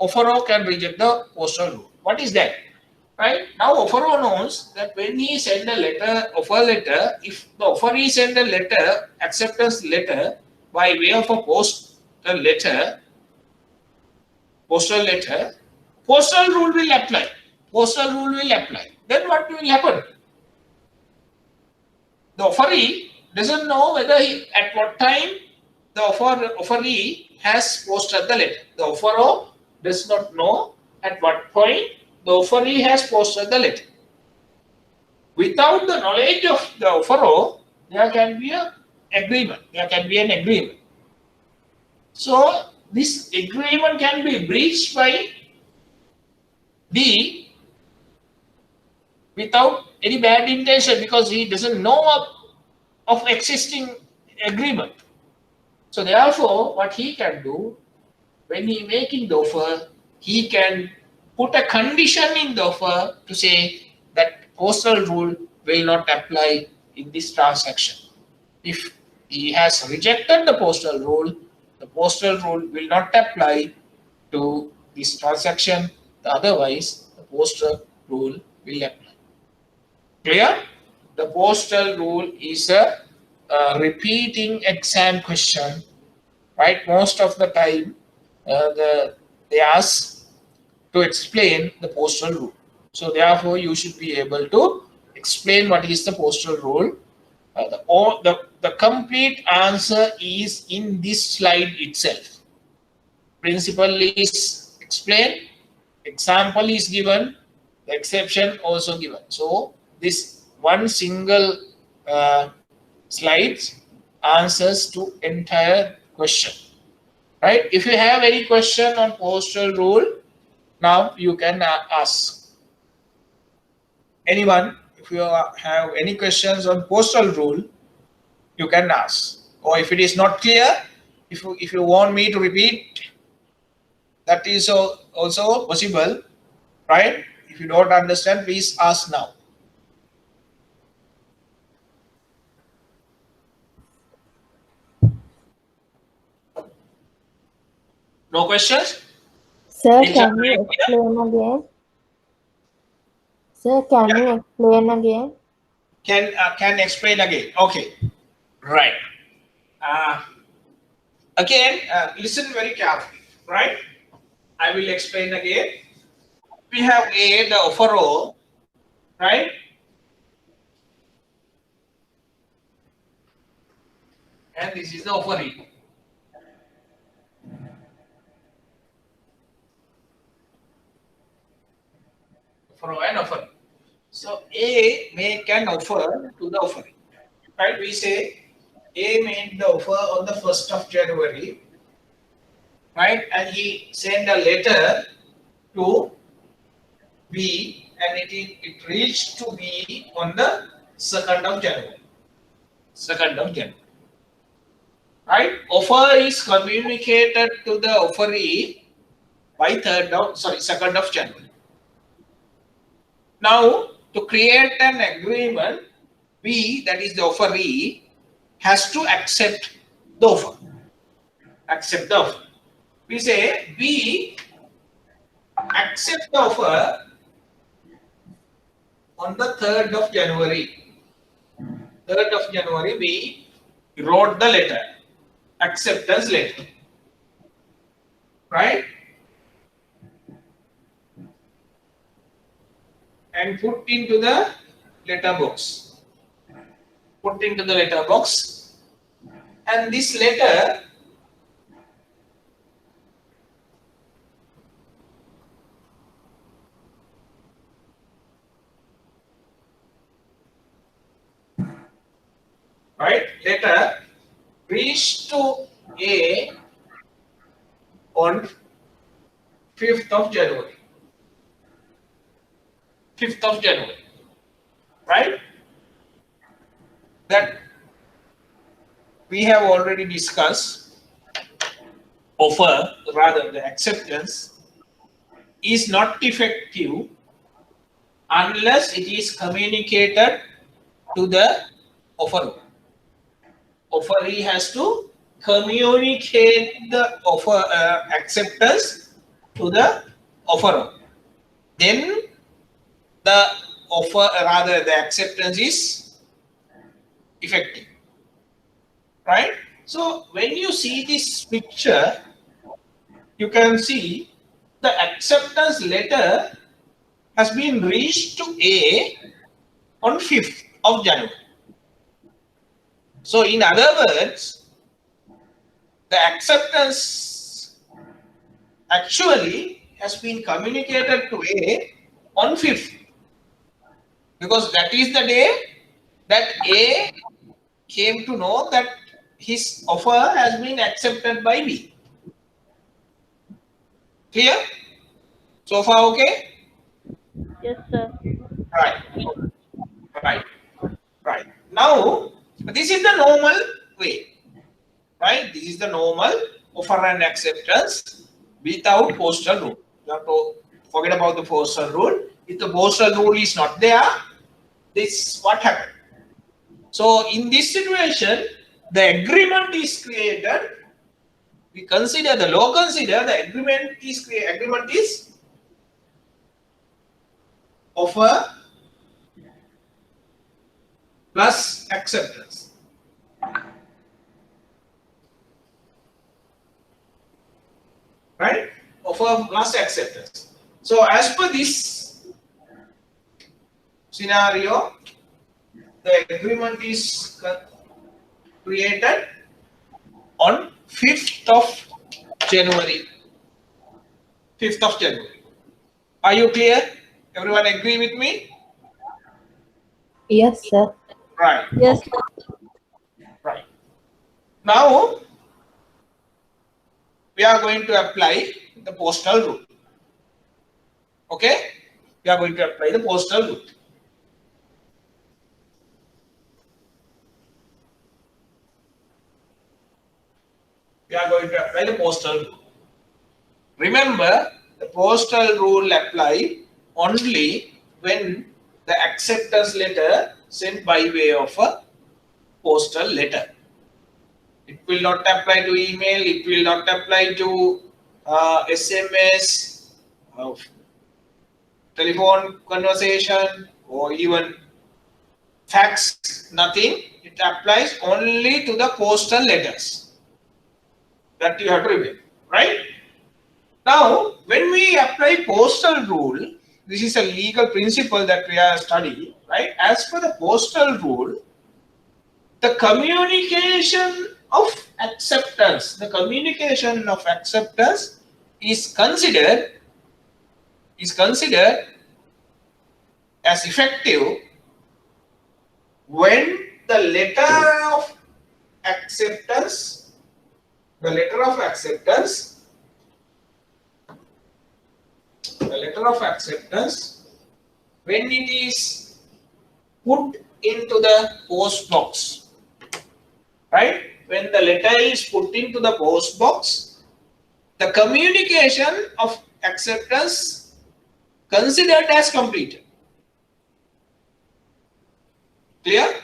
Offeror can reject the postal rule. What is that? Right? Now offeror knows that when he send a letter, offer letter, if the offeree send a letter, acceptance letter by way of a postal letter, postal rule will apply. Postal rule will apply. Then what will happen? The offeree doesn't know whether at what time the offeree has posted the letter. The offeror does not know at what point the offeree has posted the letter. Without the knowledge of the offeror, there can be an agreement. So this agreement can be breached by D without any bad intention because he doesn't know of existing agreement. So therefore, what he can do when he making the offer, he can put a condition in the offer to say that postal rule will not apply in this transaction. If he has rejected the postal rule will not apply to this transaction. Otherwise, the postal rule will apply. Clear? The postal rule is a repeating exam question, right? Most of the time, they ask to explain the postal rule. So therefore, you should be able to explain what is the postal rule. The complete answer is in this slide itself. Principle is explained, example is given, the exception also given. So this one single slide answers to entire question. Right? If you have any question on postal rule, now you can ask. Anyone, if you have any questions on postal rule, you can ask. Or if it is not clear, if you want me to repeat That is also possible, right? If you don't understand, please ask now. No questions? Sir, Is that can very you clear? explain again? Sir, can Yeah. you explain again? Can explain again. Okay. Right. Uh, Again, listen very carefully. Right. I will explain again. We have A, the offer row, right? And this is the offeree. Offer and offer. So A make an offer to the offeree. Right? We say A made the offer on the 1st of January, right? And he sent a letter to B and it reached to B on the 2nd of January. 2nd of January. Right? Offer is communicated to the offeree by 2nd of January. Now, to create an agreement, B, that is the offeree, has to accept the offer. Accept the offer. We say B accept the offer on the 3rd of January. 3rd of January, we wrote the letter, acceptance letter. Right? And put into the letter box. Put into the letter box. And this letter letter reached to A on 5th of January. 5th of January. Right? That we have already discussed. Offer, rather the acceptance, is not effective unless it is communicated to the offeror. Offeree has to communicate the offer acceptance to the offeror. Then the offer, rather the acceptance is effective. Right? So when you see this picture, you can see the acceptance letter has been reached to A on 5th of January. So in other words, the acceptance actually has been communicated to A on 5th, because that is the day that A came to know that his offer has been accepted by B. Clear? So far okay? Yes, sir. Right. Right. Right. Now, this is the normal way. Right? This is the normal offer and acceptance without postal rule. You have to forget about the postal rule. If the postal rule is not there, this what happened. So in this situation, the agreement is created. We consider the law. Consider the agreement is created. Agreement is offer plus acceptance. Right? Offer plus acceptance. So as per this scenario, the agreement is created on 5th of January. 5th of January. Are you clear? Everyone agree with me? Yes, sir. Right. Yes. Okay. Right. Now we are going to apply the postal rule. Okay? We are going to apply the postal rule. We are going to apply the postal rule. Remember, the postal rule apply only when the acceptance letter sent by way of a postal letter. It will not apply to email, it will not apply to SMS, telephone conversation, or even fax, nothing. It applies only to the postal letters. That you have to remember, right? Now, when we apply postal rule, this is a legal principle that we are studying, right? As per the postal rule, the communication of acceptance, is considered as effective when the letter of acceptance, when it is put into the post box, right? When the letter is put into the post box, the communication of acceptance considered as completed. Clear?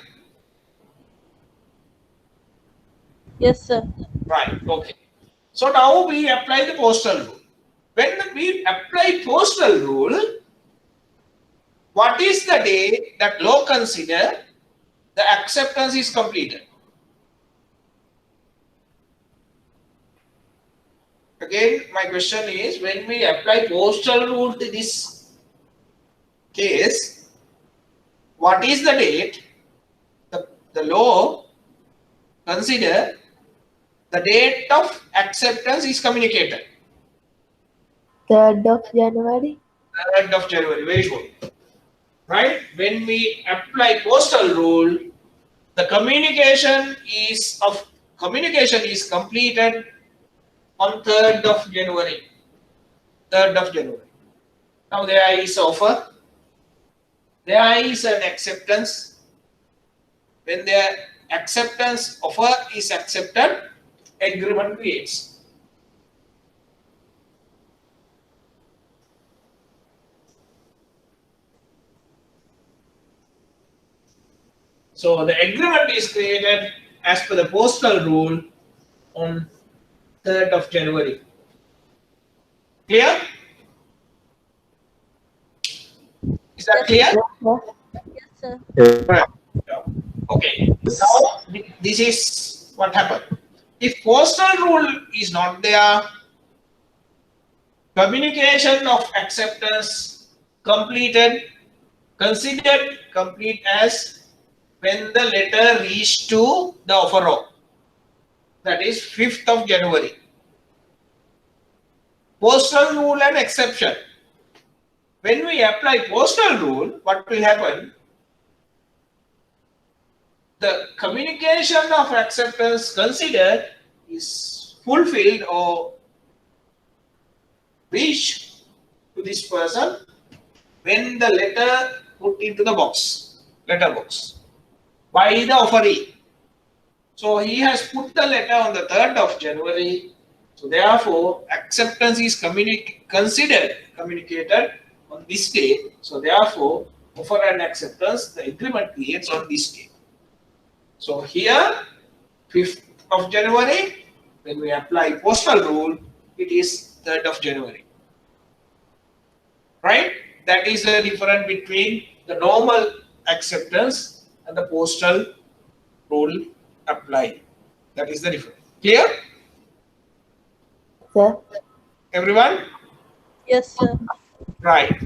Yes, sir. Right. Okay. So now we apply the postal rule. When we apply postal rule, what is the day that law consider the acceptance is completed? Again, my question is, when we apply postal rule to this case, what is the date the law consider the date of acceptance is communicated? 3rd of January. 3rd of January, very good. Right? When we apply postal rule, the communication is completed on 3rd of January. 3rd of January. Now there is offer. There is an acceptance. When the acceptance offer is accepted, agreement creates. So the agreement is created as per the postal rule on 3rd of January. Clear? Is that clear? Yes, sir. Right. Okay. Now this is what happened. If postal rule is not there, communication of acceptance considered complete as when the letter reached to the offeror. That is 5th of January. Postal rule and exception. When we apply postal rule, what will happen? The communication of acceptance considered is fulfilled or reached to this person when the letter put into the letter box by the offeree. So he has put the letter on the 3rd of January. So therefore, acceptance is communicated on this date. So therefore, offer and acceptance, the agreement creates on this date. So here, 5th of January, when we apply postal rule, it is 3rd of January. Right? That is the difference between the normal acceptance and the postal rule applied. That is the difference. Clear? Sir. Everyone? Yes, sir. Right.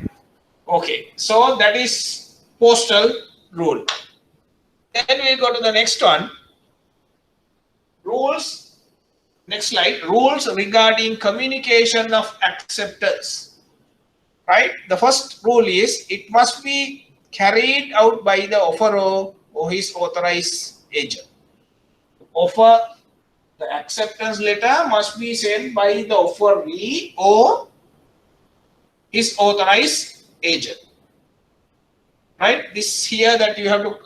Okay. So that is postal rule. Then we'll go to the next one. Rules. Next slide. Rules regarding communication of acceptance. Right? The first rule is it must be carried out by the offeror or his authorized agent. The acceptance letter must be sent by the offeree or his authorized agent. Right? This here that you have to.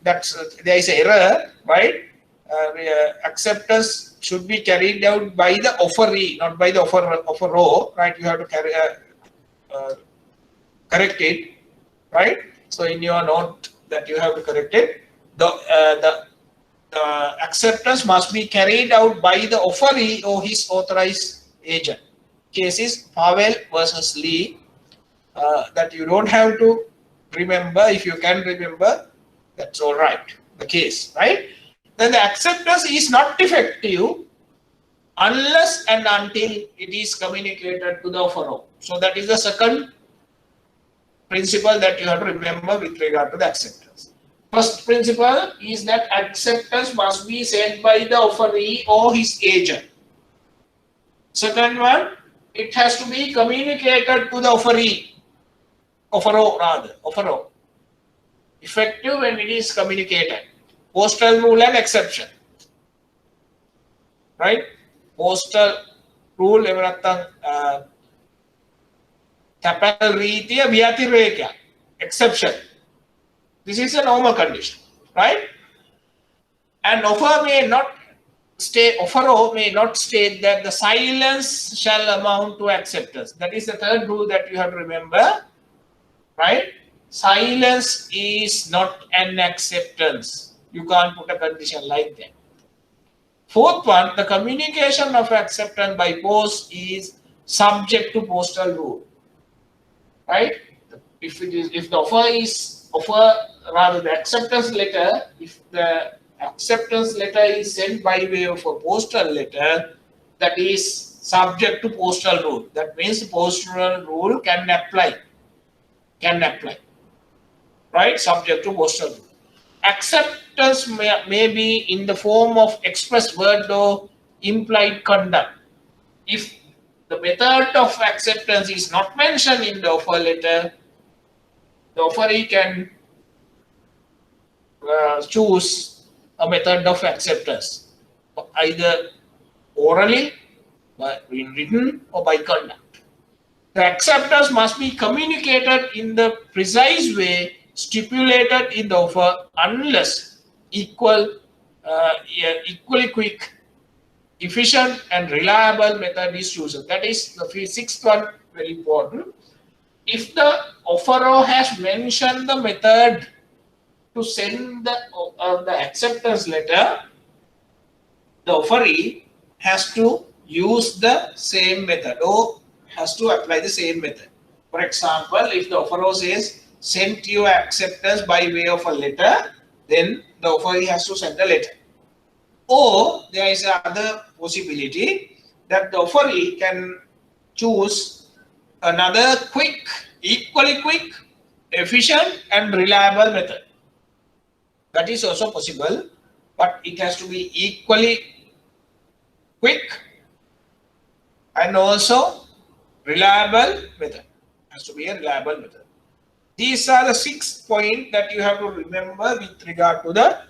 There is an error, right? acceptance should be carried out by the offeree, not by the offeror, right? You have to correct it, right? So in your note that you have to correct it, the acceptance must be carried out by the offeree or his authorized agent. Case is Pavel versus Lee. That you don't have to remember. If you can remember, that's all right. The case, right? Then the acceptance is not effective unless and until it is communicated to the offeror. So that is the second principle that you have to remember with regard to the acceptance. First principle is that acceptance must be sent by the offeree or his agent. Second one, it has to be communicated to the offeree, offeror. Effective when it is communicated. Postal rule and exception. Right? Postal rule, exception. This is a normal condition, right? And offeror may not state that the silence shall amount to acceptance. That is the third rule that you have to remember, right? Silence is not an acceptance. You can't put a condition like that. Fourth one, the communication of acceptance by post is subject to postal rule, right? If the acceptance letter, if the acceptance letter is sent by way of a postal letter, that is subject to postal rule. That means the postal rule can apply, right? Subject to postal rule. Acceptance may be in the form of express word or implied conduct. If the method of acceptance is not mentioned in the offer letter, the offeree can choose a method of acceptance, either orally, in written, or by conduct. The acceptance must be communicated in the precise way stipulated in the offer unless equally quick, efficient, and reliable method is chosen. That is the sixth one, very important. If the offeror has mentioned the method to send the acceptance letter, the offeree has to use the same method or has to apply the same method. For example, if the offeror says, send your acceptance by way of a letter, then the offeree has to send a letter. Or there is another possibility that the offeree can choose another quick, equally quick, efficient, and reliable method. That is also possible, but it has to be equally quick and also reliable method. Has to be a reliable method. These are the 6 points that you have to remember with regard to the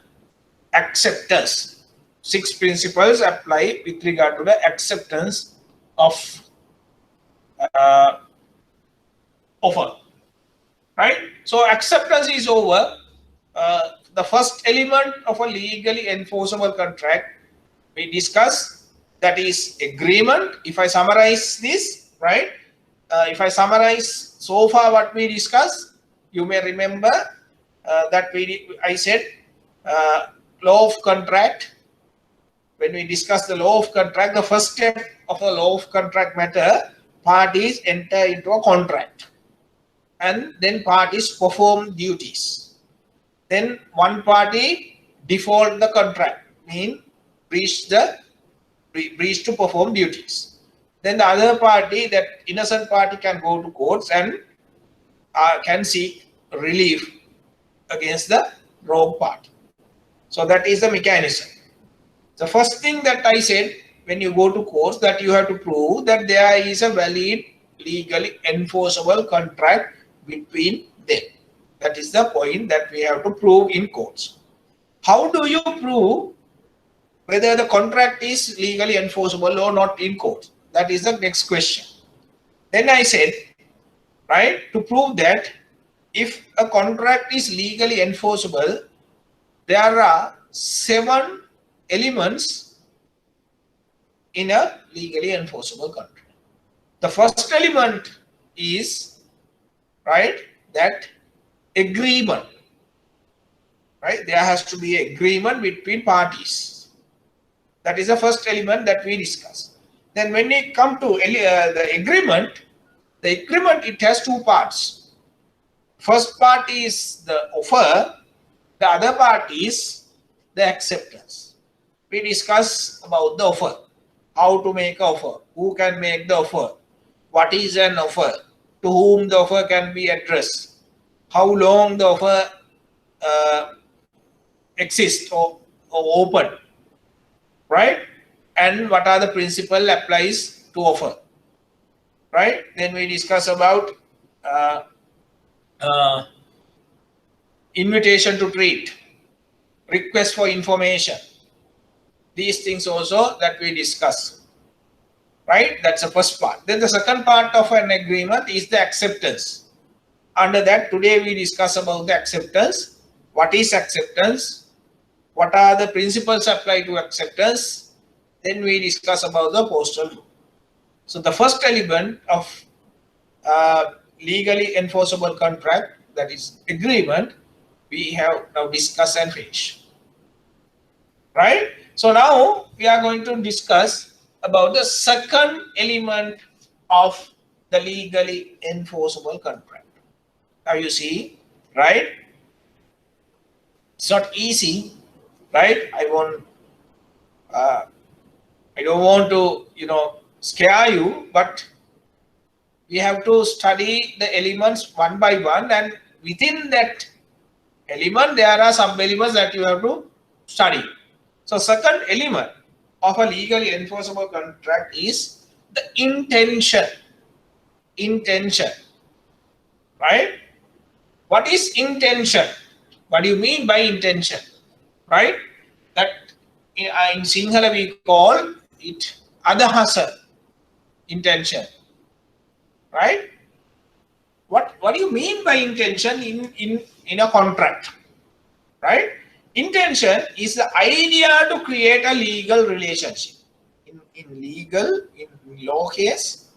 acceptance. 6 principles apply with regard to the acceptance of offer. Right? So acceptance is over. The first element of a legally enforceable contract we discussed, that is agreement. If I summarize this, right? If I summarize so far what we discussed, you may remember that I said law of contract. When we discuss the law of contract, the first step of the law of contract matter, parties enter into a contract and then parties perform duties. Then one party default the contract, mean breach to perform duties. Then the other party, that innocent party, can go to courts and can seek relief against the wrong party. So that is the mechanism. The first thing that I said, when you go to courts, that you have to prove that there is a valid, legally enforceable contract between them. That is the point that we have to prove in courts. How do you prove whether the contract is legally enforceable or not in court? That is the next question. Then I said, right, to prove that if a contract is legally enforceable, there are 7 elements in a legally enforceable contract. The first element is, right, that agreement, right? There has to be agreement between parties. That is the first element that we discuss. Then when we come to the agreement, it has two parts. First part is the offer, the other part is the acceptance. We discuss about the offer, how to make an offer, who can make the offer, what is an offer, to whom the offer can be addressed, how long the offer exists or open, right? And what are the principle applies to offer, right? Then we discuss about invitation to treat, request for information. These things also that we discuss, right? That's the first part. Then the second part of an agreement is the acceptance. Under that, today we discuss about the acceptance. What is acceptance? What are the principles applied to acceptance? Then we discuss about the postal rule. So the first element of legally enforceable contract, that is agreement, we have now discussed and finished, right? So now we are going to discuss about the second element of the legally enforceable contract. Now you see, right? It's not easy, right? I don't want to, scare you, but we have to study the elements one by one, and within that element, there are some elements that you have to study. So second element of a legally enforceable contract is the intention. Intention, right? What is intention? What do you mean by intention, right? That in Sinhala we call it adahasa, intention, right? What do you mean by intention in a contract, right? Intention is the idea to create a legal relationship. In law case,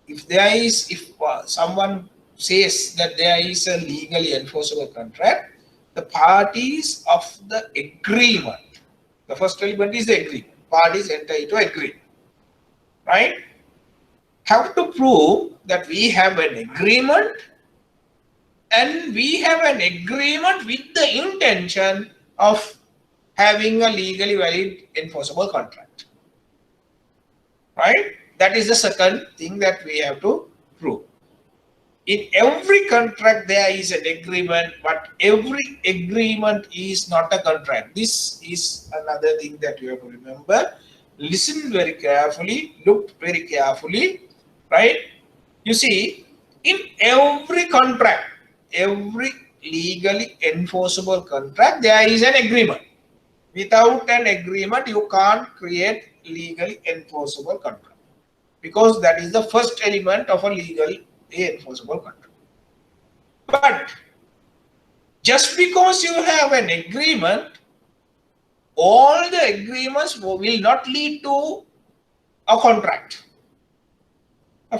if someone says that there is a legally enforceable contract, the parties of the agreement, the first element is the agreement. Parties enter into agreement, right? Have to prove that we have an agreement, and we have an agreement with the intention of having a legally valid enforceable contract, right? That is the second thing that we have to prove. In every contract there is an agreement, but every agreement is not a contract. This is another thing that you have to remember. Listen very carefully, look very carefully, right? You see, in every contract, every legally enforceable contract, there is an agreement. Without an agreement, you can't create legally enforceable contract, because that is the first element of a legally enforceable contract. But just because you have an agreement, all the agreements will not lead to a contract.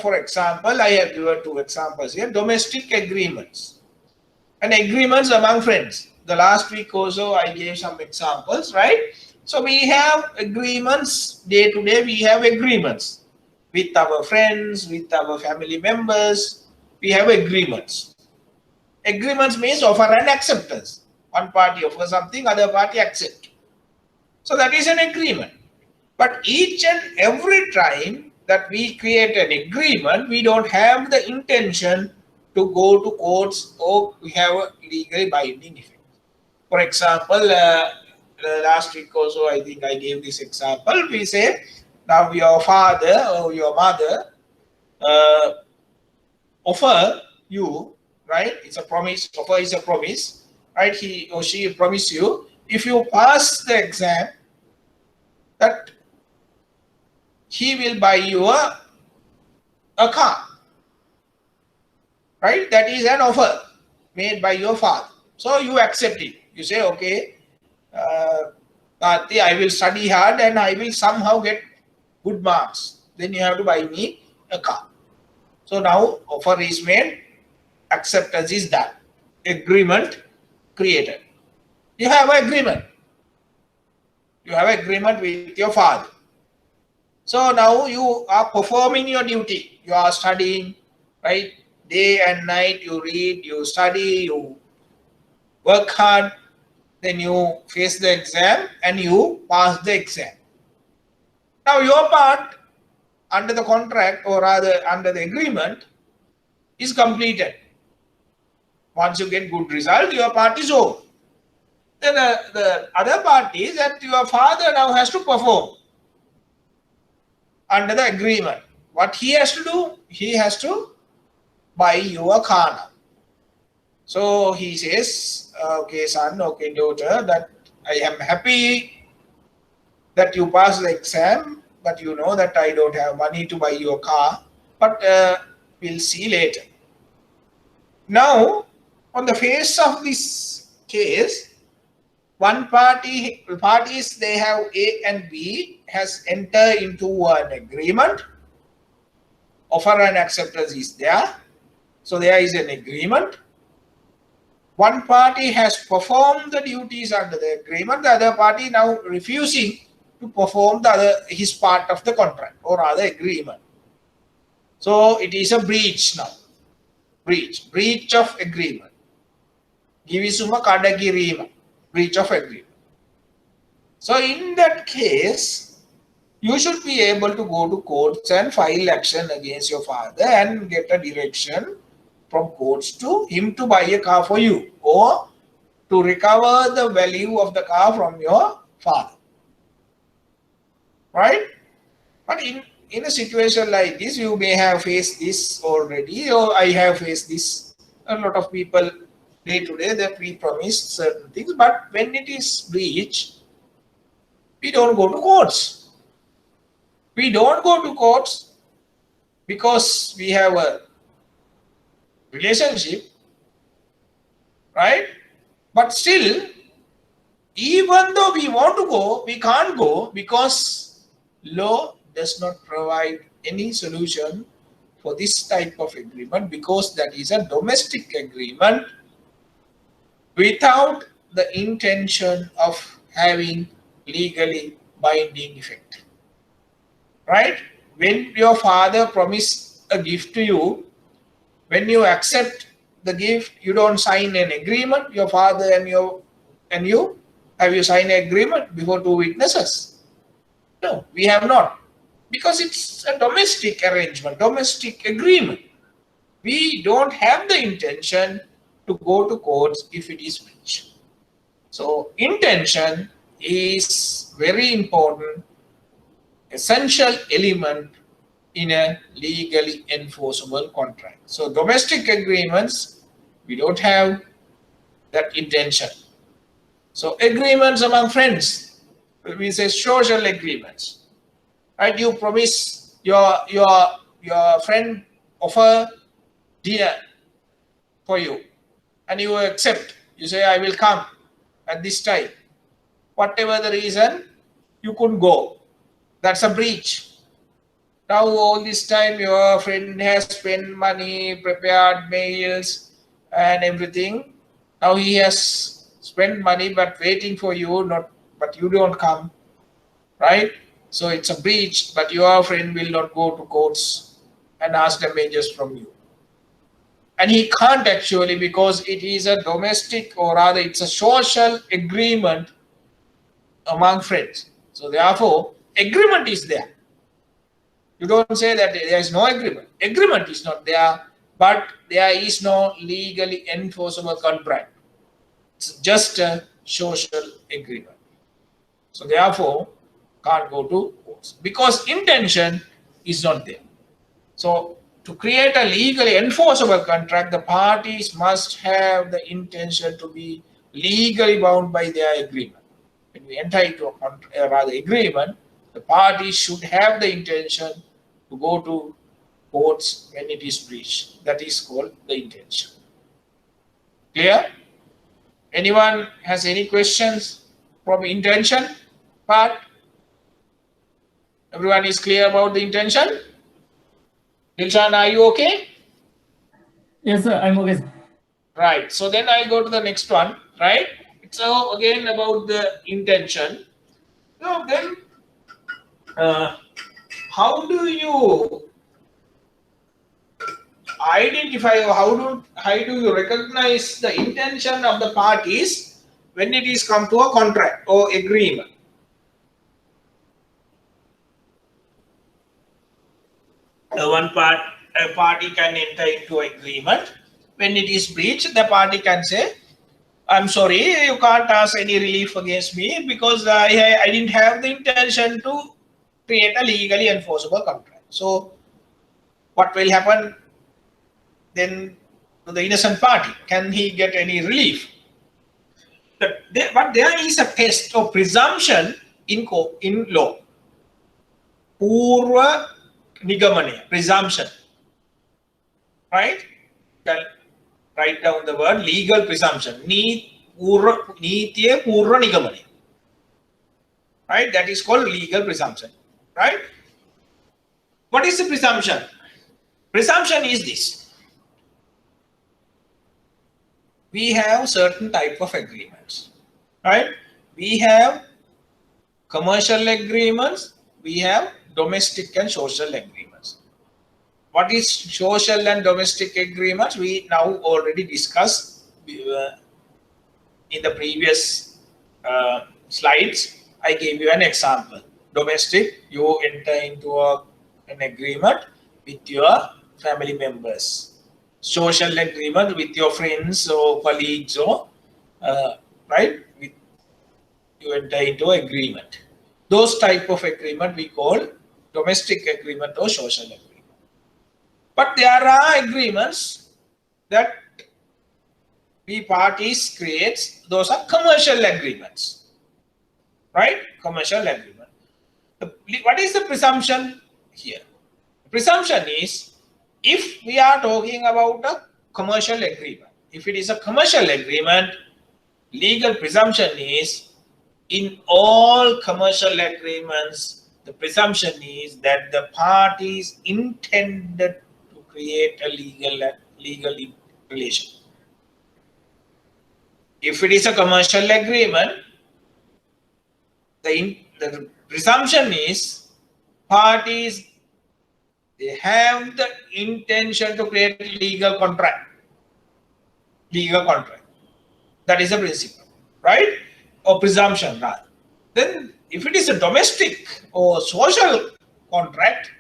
For example, I have given two examples here: domestic agreements and agreements among friends. The last week also I gave some examples, right? So we have agreements day to day. We have agreements with our friends, with our family members. We have agreements. Agreements means offer and acceptance. One party offers something, other party accepts. So that is an agreement. But each and every time that we create an agreement, we don't have the intention to go to courts or we have a legally binding effect. For example, last week also I think I gave this example. We say, now your father or your mother offer you, right? It's a promise. Offer is a promise, right? He or she promise you, if you pass the exam, that he will buy you a car, right? That is an offer made by your father. So you accept it. You say, okay, Karthi, I will study hard and I will somehow get good marks. Then you have to buy me a car. So now offer is made, acceptance is done, agreement created. You have an agreement. You have an agreement with your father. So now you are performing your duty. You are studying, right? Day and night you read, you study, you work hard, then you face the exam and you pass the exam. Now your part under the contract, or rather under the agreement, is completed. Once you get good result, your part is over. Then the other part is that your father now has to perform under the agreement. What he has to do? He has to buy you a car now. So he says, okay son, okay daughter, that I am happy that you passed the exam, but you know that I don't have money to buy you a car, but we'll see later. Now, on the face of this case, parties they have A and B has entered into an agreement. Offer and acceptance is there. So there is an agreement. One party has performed the duties under the agreement. The other party now refusing to perform his part of the contract or other agreement. So it is a breach now. Breach of agreement. Givisuma kadagirima. Breach of agreement. So in that case, you should be able to go to courts and file action against your father and get a direction from courts to him to buy a car for you or to recover the value of the car from your father. Right? But in a situation like this, you may have faced this already, or I have faced this. A lot of people day to day that we promised certain things, but when it is breached, we don't go to courts. We don't go to courts because we have a relationship, right? But still, even though we want to go, we can't go because law does not provide any solution for this type of agreement, because that is a domestic agreement without the intention of having legally binding effect. Right? When your father promised a gift to you, when you accept the gift, you don't sign an agreement. Your father and you, have you signed an agreement before two witnesses? No, we have not. Because it's a domestic arrangement, domestic agreement. We don't have the intention to go to courts if it is breached. So intention is very important, essential element in a legally enforceable contract. So domestic agreements, we don't have that intention. So agreements among friends, we say social agreements. Right? You promise your friend offer dinner for you, and you accept. You say, I will come at this time. Whatever the reason, you couldn't go. That's a breach. Now all this time your friend has spent money, prepared meals and everything. Now he has spent money but waiting for you, but you don't come, right? So it's a breach, but your friend will not go to courts and ask damages from you. And he can't actually, because it is a domestic, or rather it's a social agreement among friends. So therefore, agreement is there. You don't say that there is no agreement. Agreement is not there, but there is no legally enforceable contract. It's just a social agreement. So therefore, can't go to courts because intention is not there. So to create a legally enforceable contract, the parties must have the intention to be legally bound by their agreement. When we enter into a agreement, the parties should have the intention to go to courts when it is breached. That is called the intention. Clear? Anyone has any questions from intention? part? Everyone is clear about the intention? Dilshan, are you okay? Yes, sir. I'm okay, sir. Right. So then I go to the next one, right? So again about the intention. So then, how do you identify, or how do you recognize the intention of the parties when it is come to a contract or agreement? A party can enter into agreement. When it is breached, the party can say, I'm sorry, you can't ask any relief against me because I didn't have the intention to create a legally enforceable contract. So what will happen then to the innocent party? Can he get any relief? But there is a test of presumption in law. Purva nigamane, presumption. Right? You can write down the word legal presumption. Nitye purva nigamane. Right? That is called legal presumption. Right? What is the presumption? Presumption is this. We have certain type of agreements. Right? We have commercial agreements. We have domestic and social agreements. What is social and domestic agreements? We now already discussed in the previous slides. I gave you an example. Domestic, you enter into an agreement with your family members. Social agreement with your friends or colleagues, or right? You enter into agreement. Those type of agreement we call domestic agreement or social agreement. But there are agreements that we parties create. Those are commercial agreements, right? Commercial agreement. What is the presumption here? The presumption is, if we are talking about a commercial agreement, if it is a commercial agreement, legal presumption is, in all commercial agreements, the presumption is that the parties intended to create a legal relation. If it is a commercial agreement, the presumption is parties, they have the intention to create a legal contract. Legal contract. That is a principle, right? Or presumption rather. Then if it is a domestic or social contract,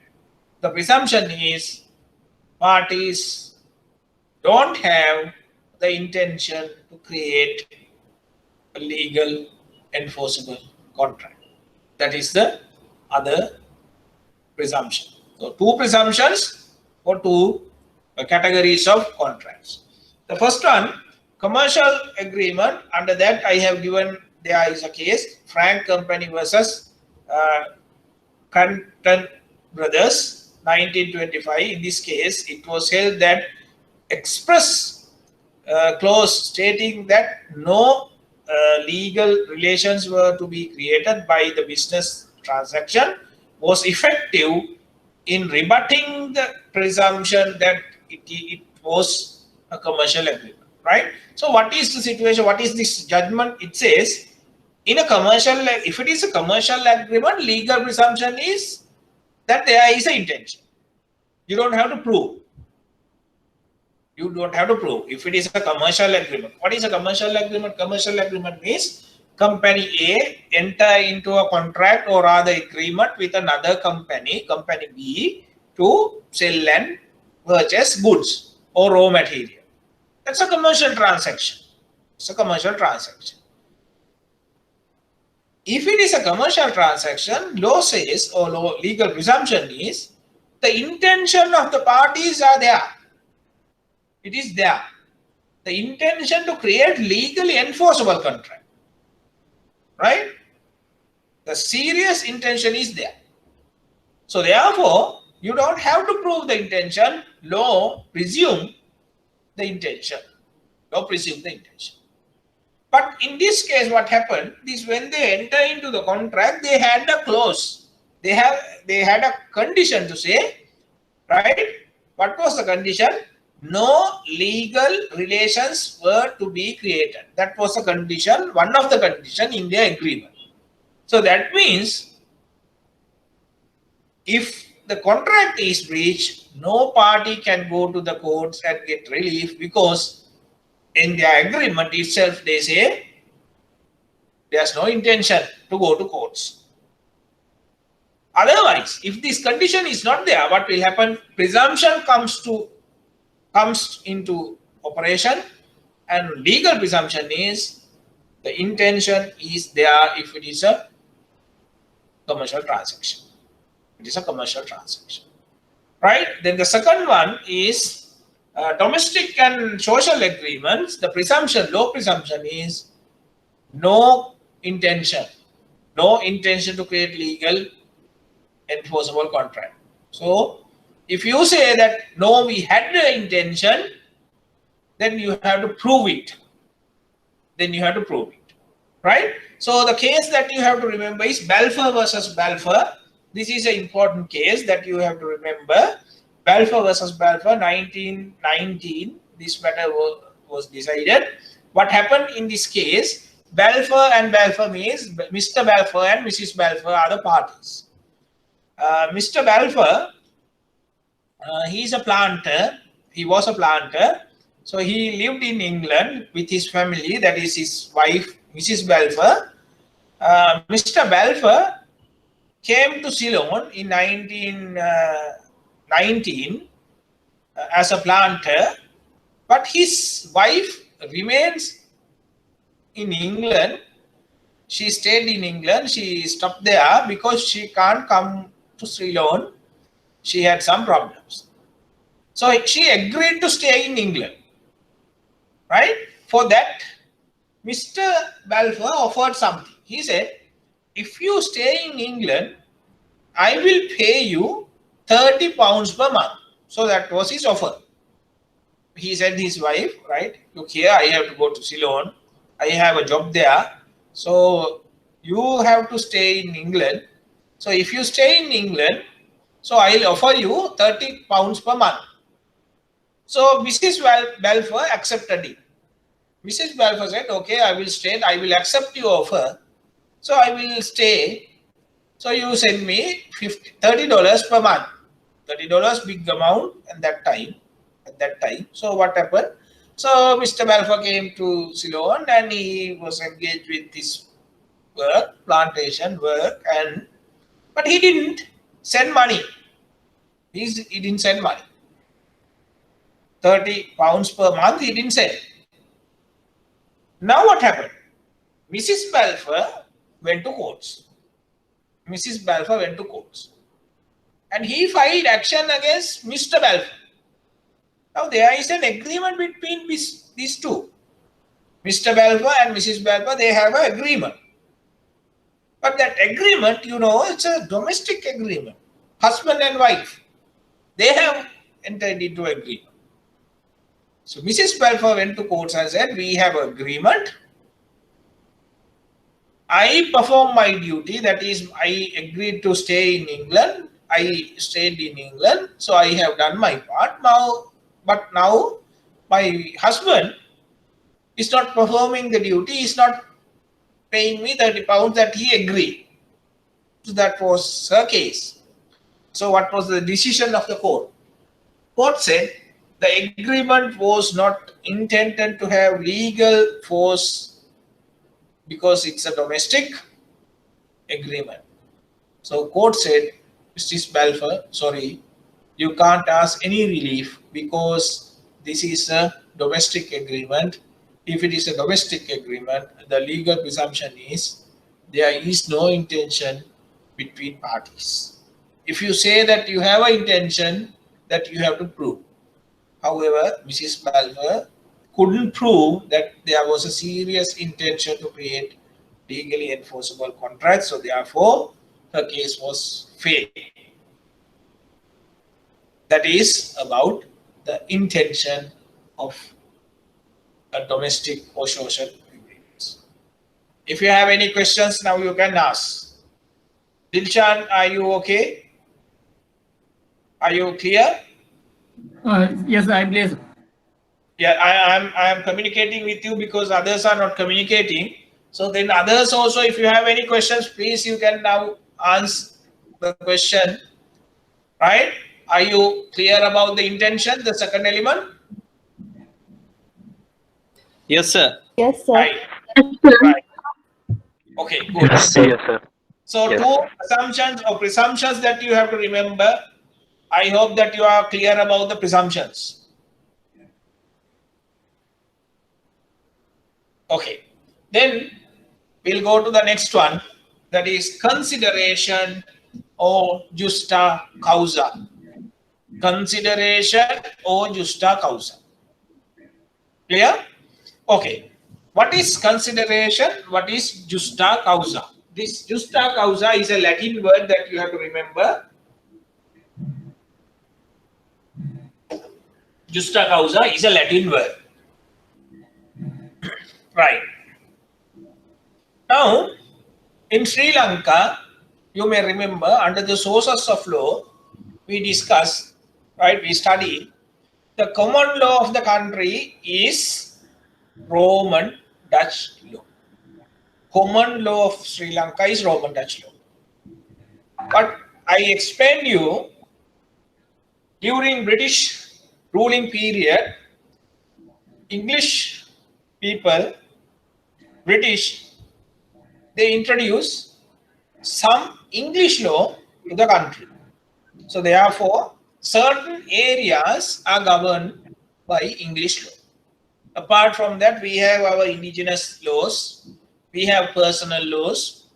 the presumption is parties don't have the intention to create a legal enforceable contract. That is the other presumption. So two presumptions for two categories of contracts. The first one, commercial agreement. Under that I have given, there is a case, Frank Company versus Canton Brothers, 1925. In this case, it was held that express clause stating that no legal relations were to be created by the business transaction was effective in rebutting the presumption that it was a commercial agreement, right? So what is the situation? What is this judgment? It says, in a commercial, if it is a commercial agreement, legal presumption is that there is an intention. You don't have to prove. You don't have to prove if it is a commercial agreement. What is a commercial agreement? Commercial agreement means company A enter into a contract or rather agreement with another company, company B, to sell and purchase goods or raw material. That's a commercial transaction. It's a commercial transaction. If it is a commercial transaction, law says, or legal presumption is, the intention of the parties are there. It is there. The intention to create legally enforceable contract. Right? The serious intention is there. So therefore, you don't have to prove the intention. Law presume the intention. Law presume the intention. But in this case, what happened is when they enter into the contract, they had a clause. They had a condition to say, right? What was the condition? No legal relations were to be created. That was a condition, one of the conditions in their agreement. So that means if the contract is breached, no party can go to the courts and get relief, because in their agreement itself they say there's no intention to go to courts. Otherwise, if this condition is not there, what will happen? Presumption comes into operation, and legal presumption is the intention is there if it is a commercial transaction. It is a commercial transaction, right? Then the second one is domestic and social agreements. The presumption, law presumption is no intention to create legal enforceable contract. So if you say that no, we had the intention, then you have to prove it. Right? So the case that you have to remember is Balfour versus Balfour. This is an important case that you have to remember. Balfour versus Balfour, 1919. This matter was decided. What happened in this case? Balfour and Balfour means Mr. Balfour and Mrs. Balfour are the parties. Mr. Balfour, he was a planter. So he lived in England with his family, that is his wife, Mrs. Balfour. Mr. Balfour came to Ceylon in 1919 as a planter, but his wife remains in England. She stayed in England. She stopped there because she can't come to Ceylon. She had some problems. So she agreed to stay in England. Right? For that, Mr. Balfour offered something. He said, if you stay in England, I will pay you £30 per month. So that was his offer. He said to his wife, right, look here, I have to go to Ceylon. I have a job there. So you have to stay in England. So if you stay in England, so I'll offer you £30 per month. So Mrs. Balfour accepted it. Mrs. Balfour said, okay, I will stay. I will accept your offer. So I will stay. So you send me $30 per month. $30 big amount at that time. So what happened? So Mr. Balfour came to Ceylon and he was engaged with this work, plantation work, but he didn't send money. He didn't send money. £30 per month he didn't send. Now what happened? Mrs. Balfour went to courts. And he filed action against Mr. Balfour. Now there is an agreement between these two. Mr. Balfour and Mrs. Balfour, they have an agreement. But that agreement, it's a domestic agreement. Husband and wife, they have entered into agreement. So Mrs. Balfour went to courts and said, we have an agreement. I perform my duty, that is, I agreed to stay in England. I stayed in England, so I have done my part. But now my husband is not performing the duty, he is not paying me £30 that he agreed. So that was her case. So what was the decision of the court? Court said the agreement was not intended to have legal force because it's a domestic agreement. So court said, Mrs. Balfour, sorry, you can't ask any relief because this is a domestic agreement. If it is a domestic agreement, the legal presumption is there is no intention between parties. If you say that you have an intention, that you have to prove. However, Mrs. Balfour couldn't prove that there was a serious intention to create legally enforceable contracts, so therefore her case was failed. That is about the intention of a domestic or social agreements. If you have any questions now, you can ask. Dilshan, are you okay? Are you clear? Yes, I believe. Yeah, I am communicating with you because others are not communicating. So then others also, if you have any questions, please you can now answer the question. Right? Are you clear about the intention, the second element? Yes, sir. Yes, sir. Right. Right. Okay, good. Yes, sir. So Yes. two assumptions or presumptions that you have to remember. I hope that you are clear about the presumptions. Okay. Then we'll go to the next one, that is consideration or justa causa. Consideration or justa causa. Clear? Okay. What is consideration? What is justa causa? This justa causa is a Latin word that you have to remember. Justa causa is a Latin word. Right. Now, in Sri Lanka, you may remember under the sources of law, we discussed, right? We studied the common law of the country is Roman Dutch law. Common law of Sri Lanka is Roman Dutch law. But I explained you during British ruling period, English people, British, they introduced some English law to the country. So therefore, certain areas are governed by English law. Apart from that, we have our indigenous laws, we have personal laws,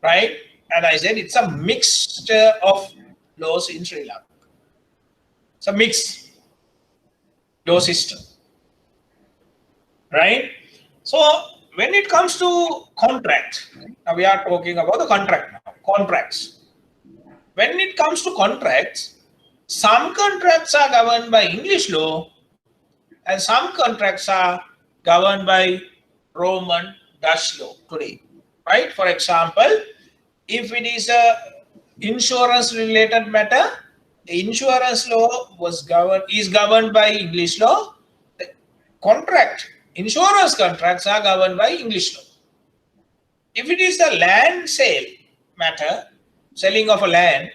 right? And I said it's a mixture of laws in Sri Lanka. It's a mixed law system, right? So when it comes to contract, now we are talking about the contract now, contracts. When it comes to contracts, some contracts are governed by English law and some contracts are governed by Roman Dutch law today, right? For example, if it is a insurance related matter, the insurance law is governed by English law. The insurance contracts are governed by English law. If it is a land sale matter, selling of a land,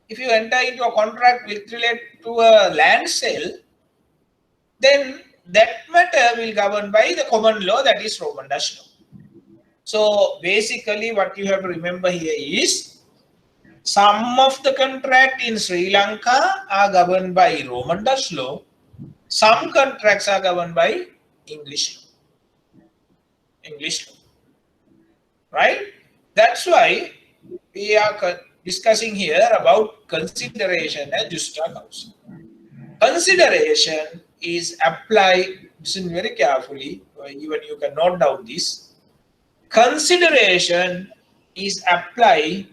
if you enter into a contract with relate to a land sale, then that matter will govern by the common law, that is Roman Dutch law. So basically what you have to remember here is some of the contract in Sri Lanka are governed by Roman Dutch law. Some contracts are governed by English law. English law. Right? That's why we are discussing here about consideration and justa causa. Consideration is applied, listen very carefully, even you can note down this. Consideration is applied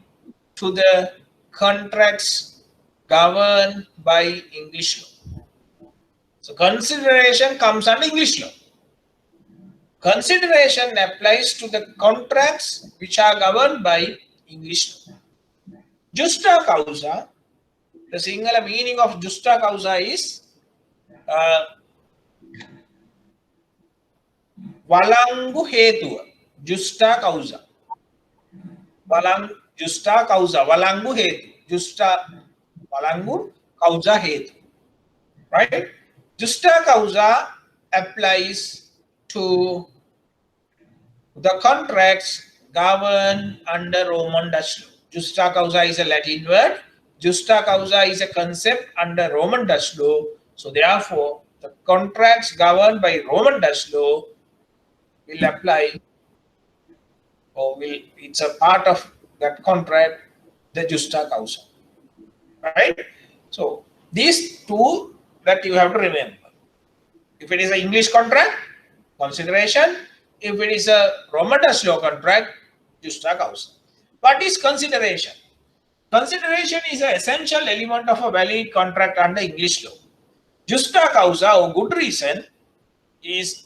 to the contracts governed by English law. So consideration comes under English law. Consideration applies to the contracts which are governed by English law. Justa causa, the singular meaning of justa causa is Walangu hetuwa. Justa causa. Justa causa. Walangu hetu. Justa walangu causa hetu. Right? Justa causa applies to the contracts governed under Roman Dutch law. Justa causa is a Latin word. Justa causa is a concept under Roman Dutch law. So therefore, the contracts governed by Roman Dutch law will apply, or it's a part of that contract, the justa causa. Right? So these two that you have to remember. If it is an English contract, consideration. If it is a Roman Dutch law contract, justa causa. What is consideration? Consideration is an essential element of a valid contract under English law. Justa causa or good reason is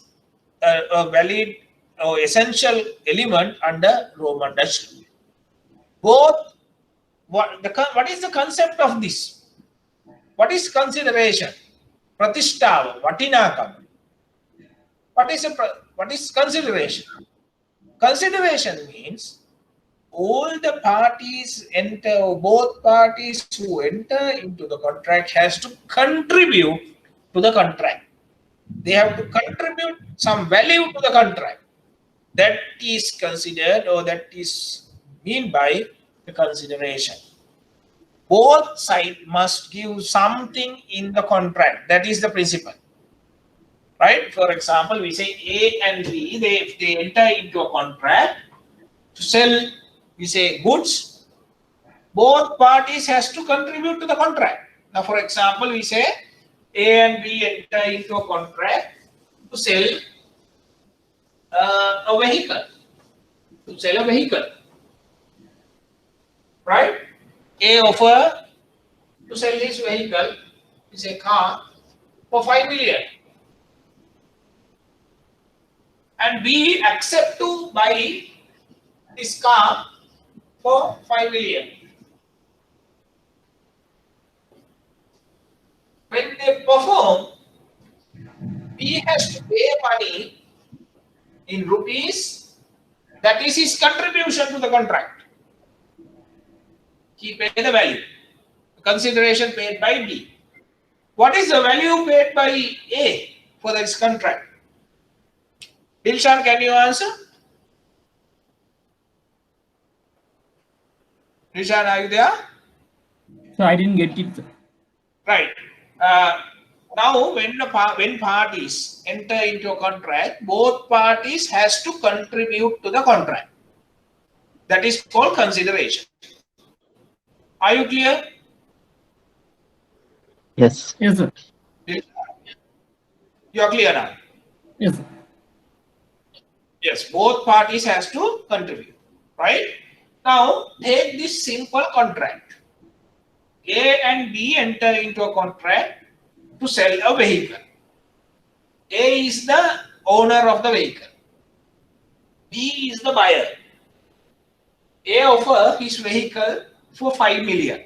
a valid or essential element under Roman Dutch law. Both, what is the concept of this? What is consideration? Pratishtava, Vatinakam. What is consideration? Consideration means all the parties both parties who enter into the contract has to contribute to the contract. They have to contribute some value to the contract. That is considered, or that is mean by the consideration. Both sides must give something in the contract. That is the principle. Right? For example, we say A and B, if they enter into a contract to sell, we say goods, both parties has to contribute to the contract. Now, for example, we say A and B enter into a contract to sell a vehicle. To sell a vehicle. Right? A offer to sell his vehicle, is a car, for 5 million. And B accept to buy this car for 5 million. When they perform, B has to pay money in rupees. That is his contribution to the contract. He paid the value. The consideration paid by B. What is the value paid by A for this contract? Dilshan, can you answer? Dilshan, are you there? So I didn't get it. Right. Now, when parties enter into a contract, both parties has to contribute to the contract. That is called consideration. Are you clear? Yes. Yes, sir. You are clear now? Yes, sir. Yes, both parties has to contribute. Right? Now, take this simple contract. A and B enter into a contract to sell a vehicle. A is the owner of the vehicle. B is the buyer. A offer his vehicle for 5 million.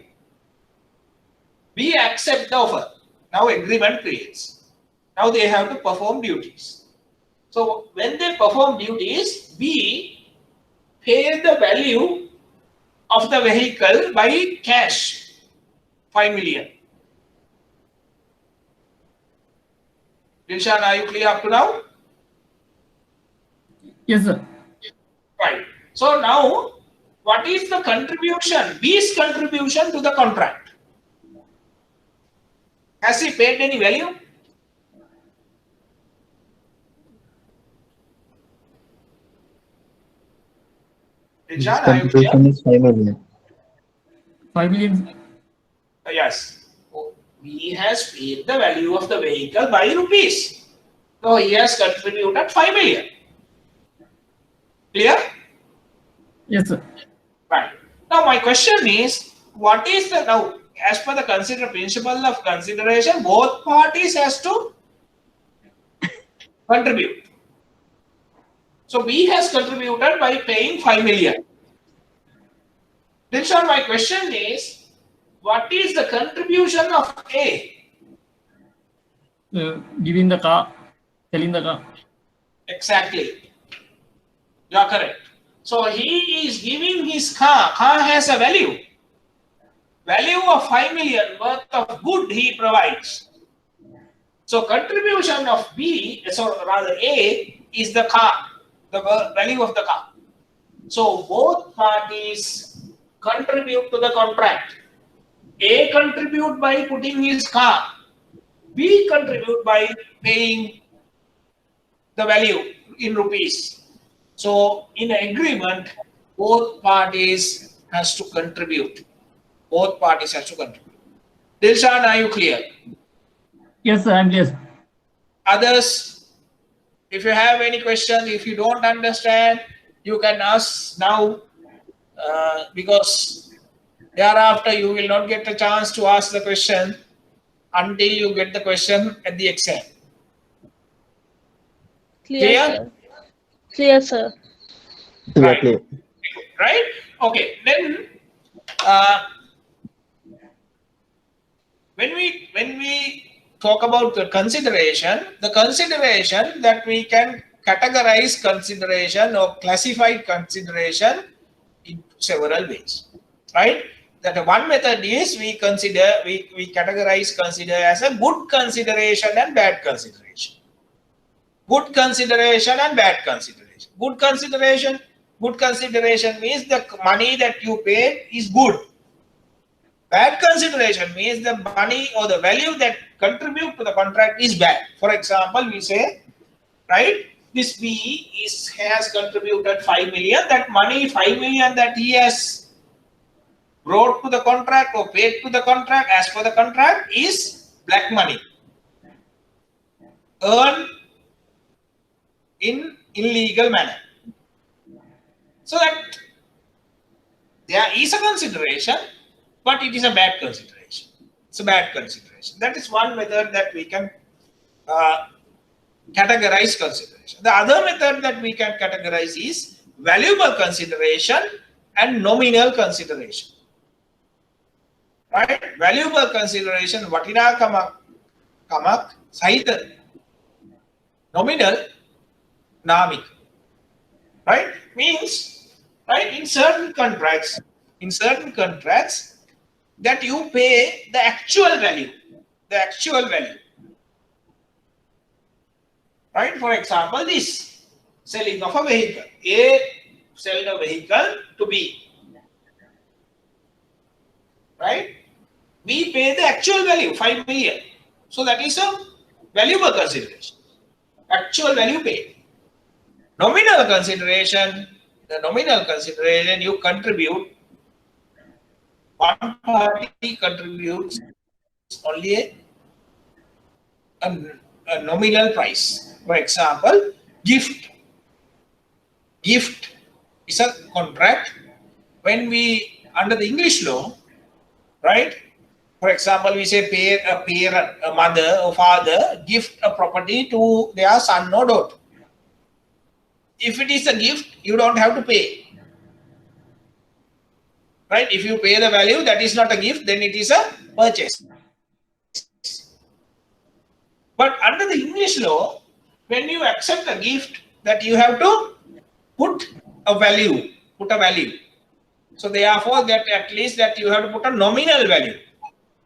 B accept the offer. Now agreement creates. Now they have to perform duties. So when they perform duties, B pay the value of the vehicle by cash, 5 million. Dilshan, are you clear up to now? Yes, sir. Right. So now, what is the contribution, B's contribution to the contract? Has he paid any value? His Dilshan, are you clear? contribution is 5 million. 5 million. Yes. B has paid the value of the vehicle by rupees. So he has contributed 5 million. Clear? Yes, sir. Right. Now my question is, what is the, now as per the principle of consideration, both parties has to contribute. So B has contributed by paying 5 million. Dilshan, my question is, what is the contribution of A? Giving the car, selling the car. Exactly. You are correct. So he is giving his car. Car has a value. Value of 5 million worth of good he provides. So contribution of B, so rather A, is the car, the value of the car. So both parties contribute to the contract. A contribute by putting his car. B contribute by paying the value in rupees. So in an agreement, both parties has to contribute. Both parties has to contribute. Dilshan, are you clear? Yes, sir. I'm clear. Others, if you have any question, if you don't understand, you can ask now, because thereafter you will not get a chance to ask the question until you get the question at the exam. Clear, Clear? sir. Clear, sir. Exactly. Right? Okay. Then when we talk about the consideration that we can categorize consideration or classify consideration in several ways, right? That one method is we categorize consider as a good consideration and bad consideration. Good consideration and bad consideration. Good consideration means the money that you paid is good. Bad consideration means the money or the value that contribute to the contract is bad. For example, we say, right, this B has contributed 5 million. That money 5 million that he has brought to the contract or paid to the contract as per the contract is black money earned in illegal manner. So that there is a consideration, but it is a bad consideration. It's a bad consideration. That is one method that we can categorize consideration. The other method that we can categorize is valuable consideration and nominal consideration. Right? Valuable consideration, vatina kamak sahita. Nominal namik. Right? Means, right, in certain contracts that you pay the actual value. Right? For example, this selling of a vehicle. A selling a vehicle to B. Right? We pay the actual value, 5 million. So that is a valuable consideration. Actual value paid. Nominal consideration, you contribute, one party contributes only a nominal price. For example, gift. Gift is a contract. When we, under the English law, right? For example, we say a parent, a mother or father gift a property to their son or daughter. If it is a gift, you don't have to pay. Right? If you pay the value, that is not a gift, then it is a purchase. But under the English law, when you accept a gift, that you have to put a value. So therefore, that at least that you have to put a nominal value.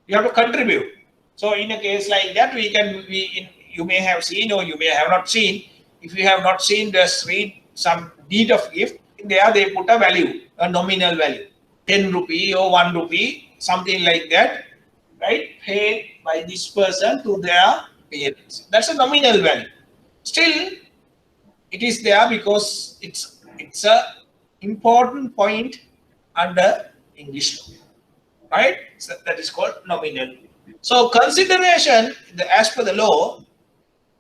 You have to contribute. So in a case like that, you may have seen or you may have not seen. If you have not seen, just read some deed of gift. In there, they put a value, a nominal value, 10 rupee or 1 rupee, something like that, right? Paid by this person to their parents. That's a nominal value. Still, it is there because it's a important point under English law, right? So that is called nominal. So consideration, as per the law,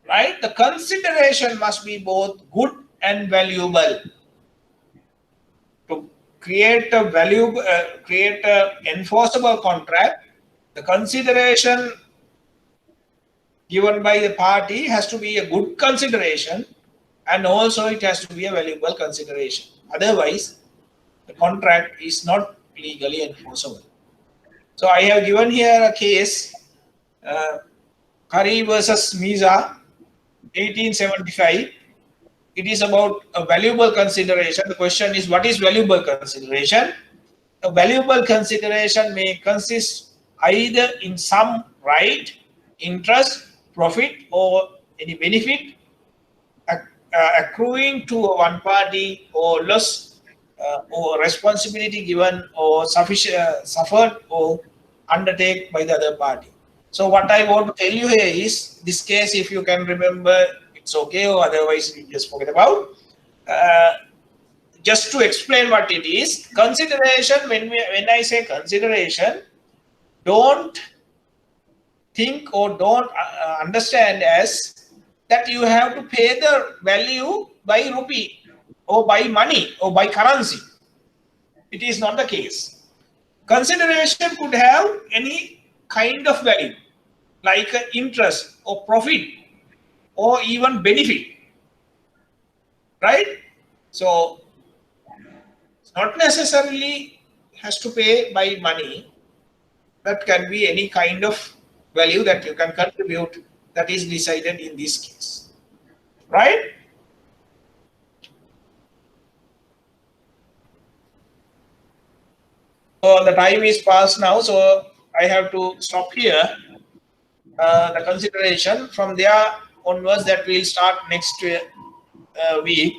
right? The consideration must be both good and valuable. To create a enforceable contract, the consideration given by the party has to be a good consideration, and also it has to be a valuable consideration. Otherwise, the contract is not legally enforceable. So I have given here a case, Curry versus Misa, 1875. It is about a valuable consideration. The question is, what is valuable consideration? A valuable consideration may consist either in some right, interest, profit, or any benefit accruing to one party, or loss or responsibility given or suffered or undertaken by the other party. So what I want to tell you here is, this case, if you can remember, it's okay, or otherwise you just forget about. Just to explain what it is, consideration, when I say consideration, don't think or don't understand as that you have to pay the value by rupee or by money or by currency. It is not the case. Consideration could have any kind of value, like interest or profit or even benefit. right? So it's not necessarily has to pay by money. That can be any kind of value that you can contribute that is decided in this case, right? So the time is past now, so I have to stop here. The consideration from there onwards that we'll start next week.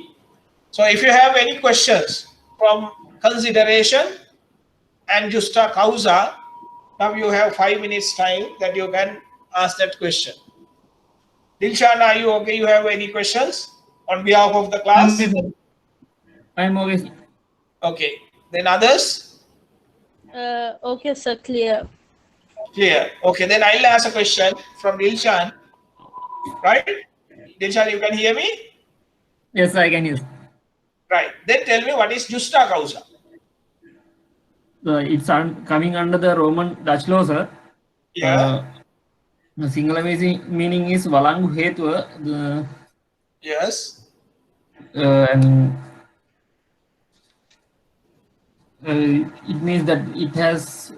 So if you have any questions from consideration and justa causa, now you have 5 minutes time that you can ask that question. Dilshan, are you okay? You have any questions on behalf of the class? I'm okay. Okay. Then others? Okay, sir. Clear. Clear. Okay, then I'll ask a question from Dilshan. Right? Dilshan, you can hear me? Yes, I can use. Right. Then tell me what is justa causa? It's coming under the Roman Dutch law, sir. Yeah. The single meaning is Valangu Hetua. Yes. And it means that it has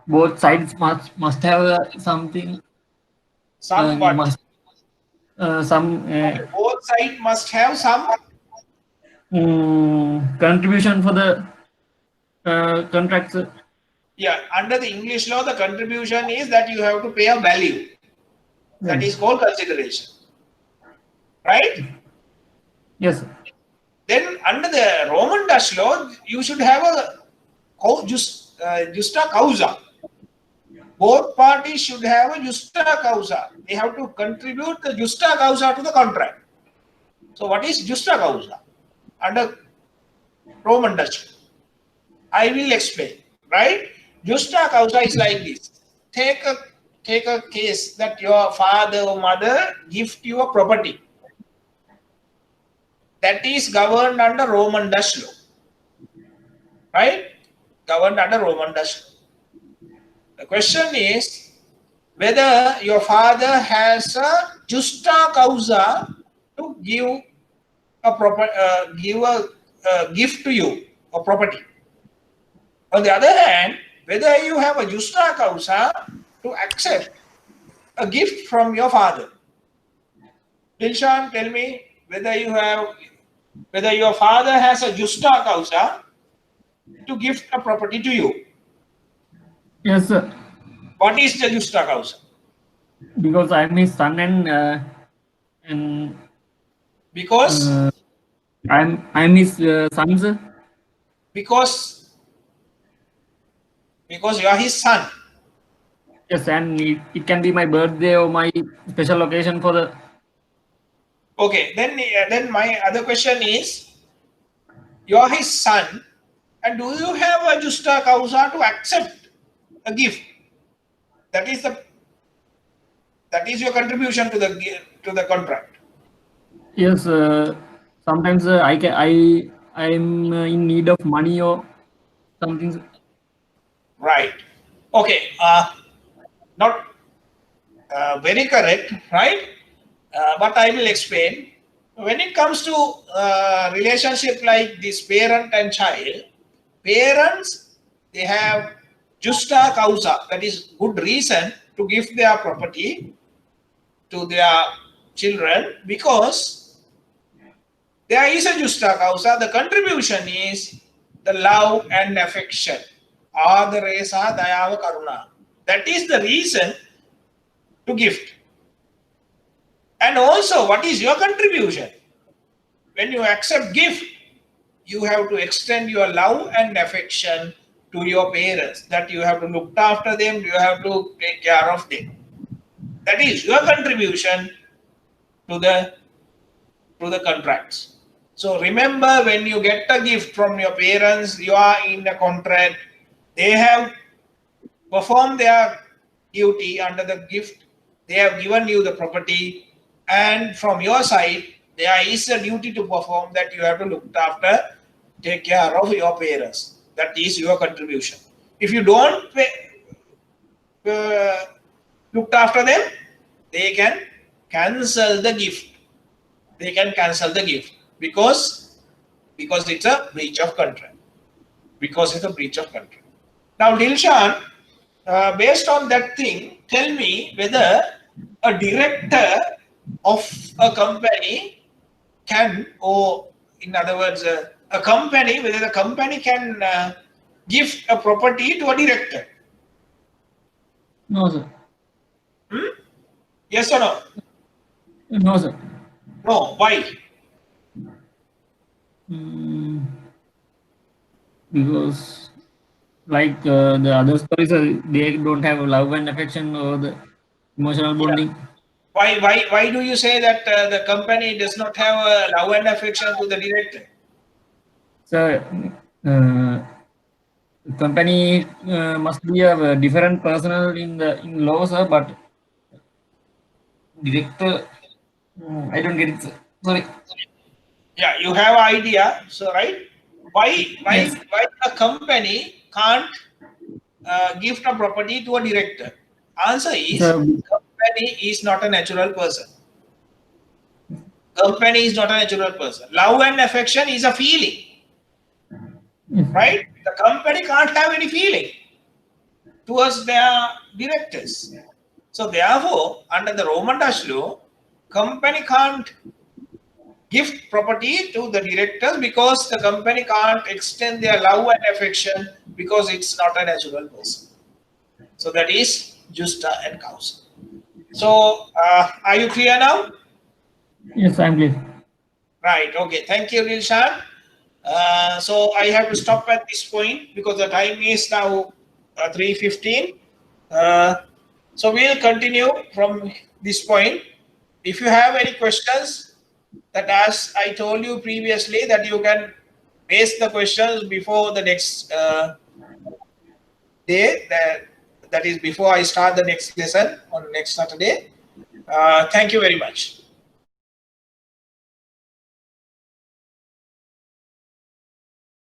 both sides must have something. Somewhat. Both sides must have some contribution for the contracts. Yeah, under the English law, the contribution is that you have to pay a value. That is called consideration. Right? Yes. Then under the Roman Dutch law, you should have a justa causa. Both parties should have a justa causa. They have to contribute the justa causa to the contract. So what is justa causa? Under Roman Dutch law, I will explain. Right? Justa causa is like this. Take a case that your father or mother gift you a property. That is governed under Roman Dutch law. Right? Governed under Roman Dutch law. The question is whether your father has a justa causa to give a gift to you, a property. On the other hand, whether you have a justa causa to accept a gift from your father. Dilshan, tell me whether your father has a justa causa to gift a property to you. Yes, sir. What is the justa causa? Because I'm his son and Because I'm his son, sir. Because you are his son. Yes, and it can be my birthday or my special occasion for the. Okay, then my other question is, you are his son, and do you have a justa causa to accept a gift? That is your contribution to the contract. Yes, sometimes I'm in need of money or something. Right. Okay. Not very correct, right? But I will explain. When it comes to relationship like this parent and child, parents, they have justa causa, that is good reason to give their property to their children because there is a justa causa. The contribution is the love and affection. Adaresa dayava karuna. That is the reason to gift. And also, what is your contribution? When you accept gift, you have to extend your love and affection to your parents. That you have to look after them, you have to take care of them. That is your contribution to the contracts. So remember, when you get a gift from your parents, you are in a contract. They have performed their duty under the gift. They have given you the property. And from your side, there is a duty to perform that you have to look after, take care of your parents. That is your contribution. If you don't look after them, they can cancel the gift. they can cancel the gift because it's a breach of contract. Because it's a breach of contract. Now, Dilshan, based on that thing, tell me whether a director of a company can, or in other words, a company, whether the company can give a property to a director. No, sir. Yes or no? No, sir. No. Why? Because like the other stories, they don't have love and affection or the emotional bonding. Why do you say that the company does not have a love and affection to the director? So, company must be a different personnel in law, sir, but director, I don't get it, sir. Sorry. Yeah, you have idea. So right, why Yes. a company can't gift a property to a director? Answer is So, company is not a natural person. Company is not a natural person. Love and affection is a feeling, right? The company can't have any feeling towards their directors. So therefore, under the Roman Dutch law, company can't gift property to the directors because the company can't extend their love and affection because it's not a natural person. So that is justa and causa. So are you clear now? yes, I'm clear. Right. Okay. Thank you, Dilshan. So I have to stop at this point because the time is now 3:15. So we'll continue from this point. If you have any questions, that as I told you previously, that you can raise the questions before the next day. That is before I start the next lesson on next Saturday. Thank you very much.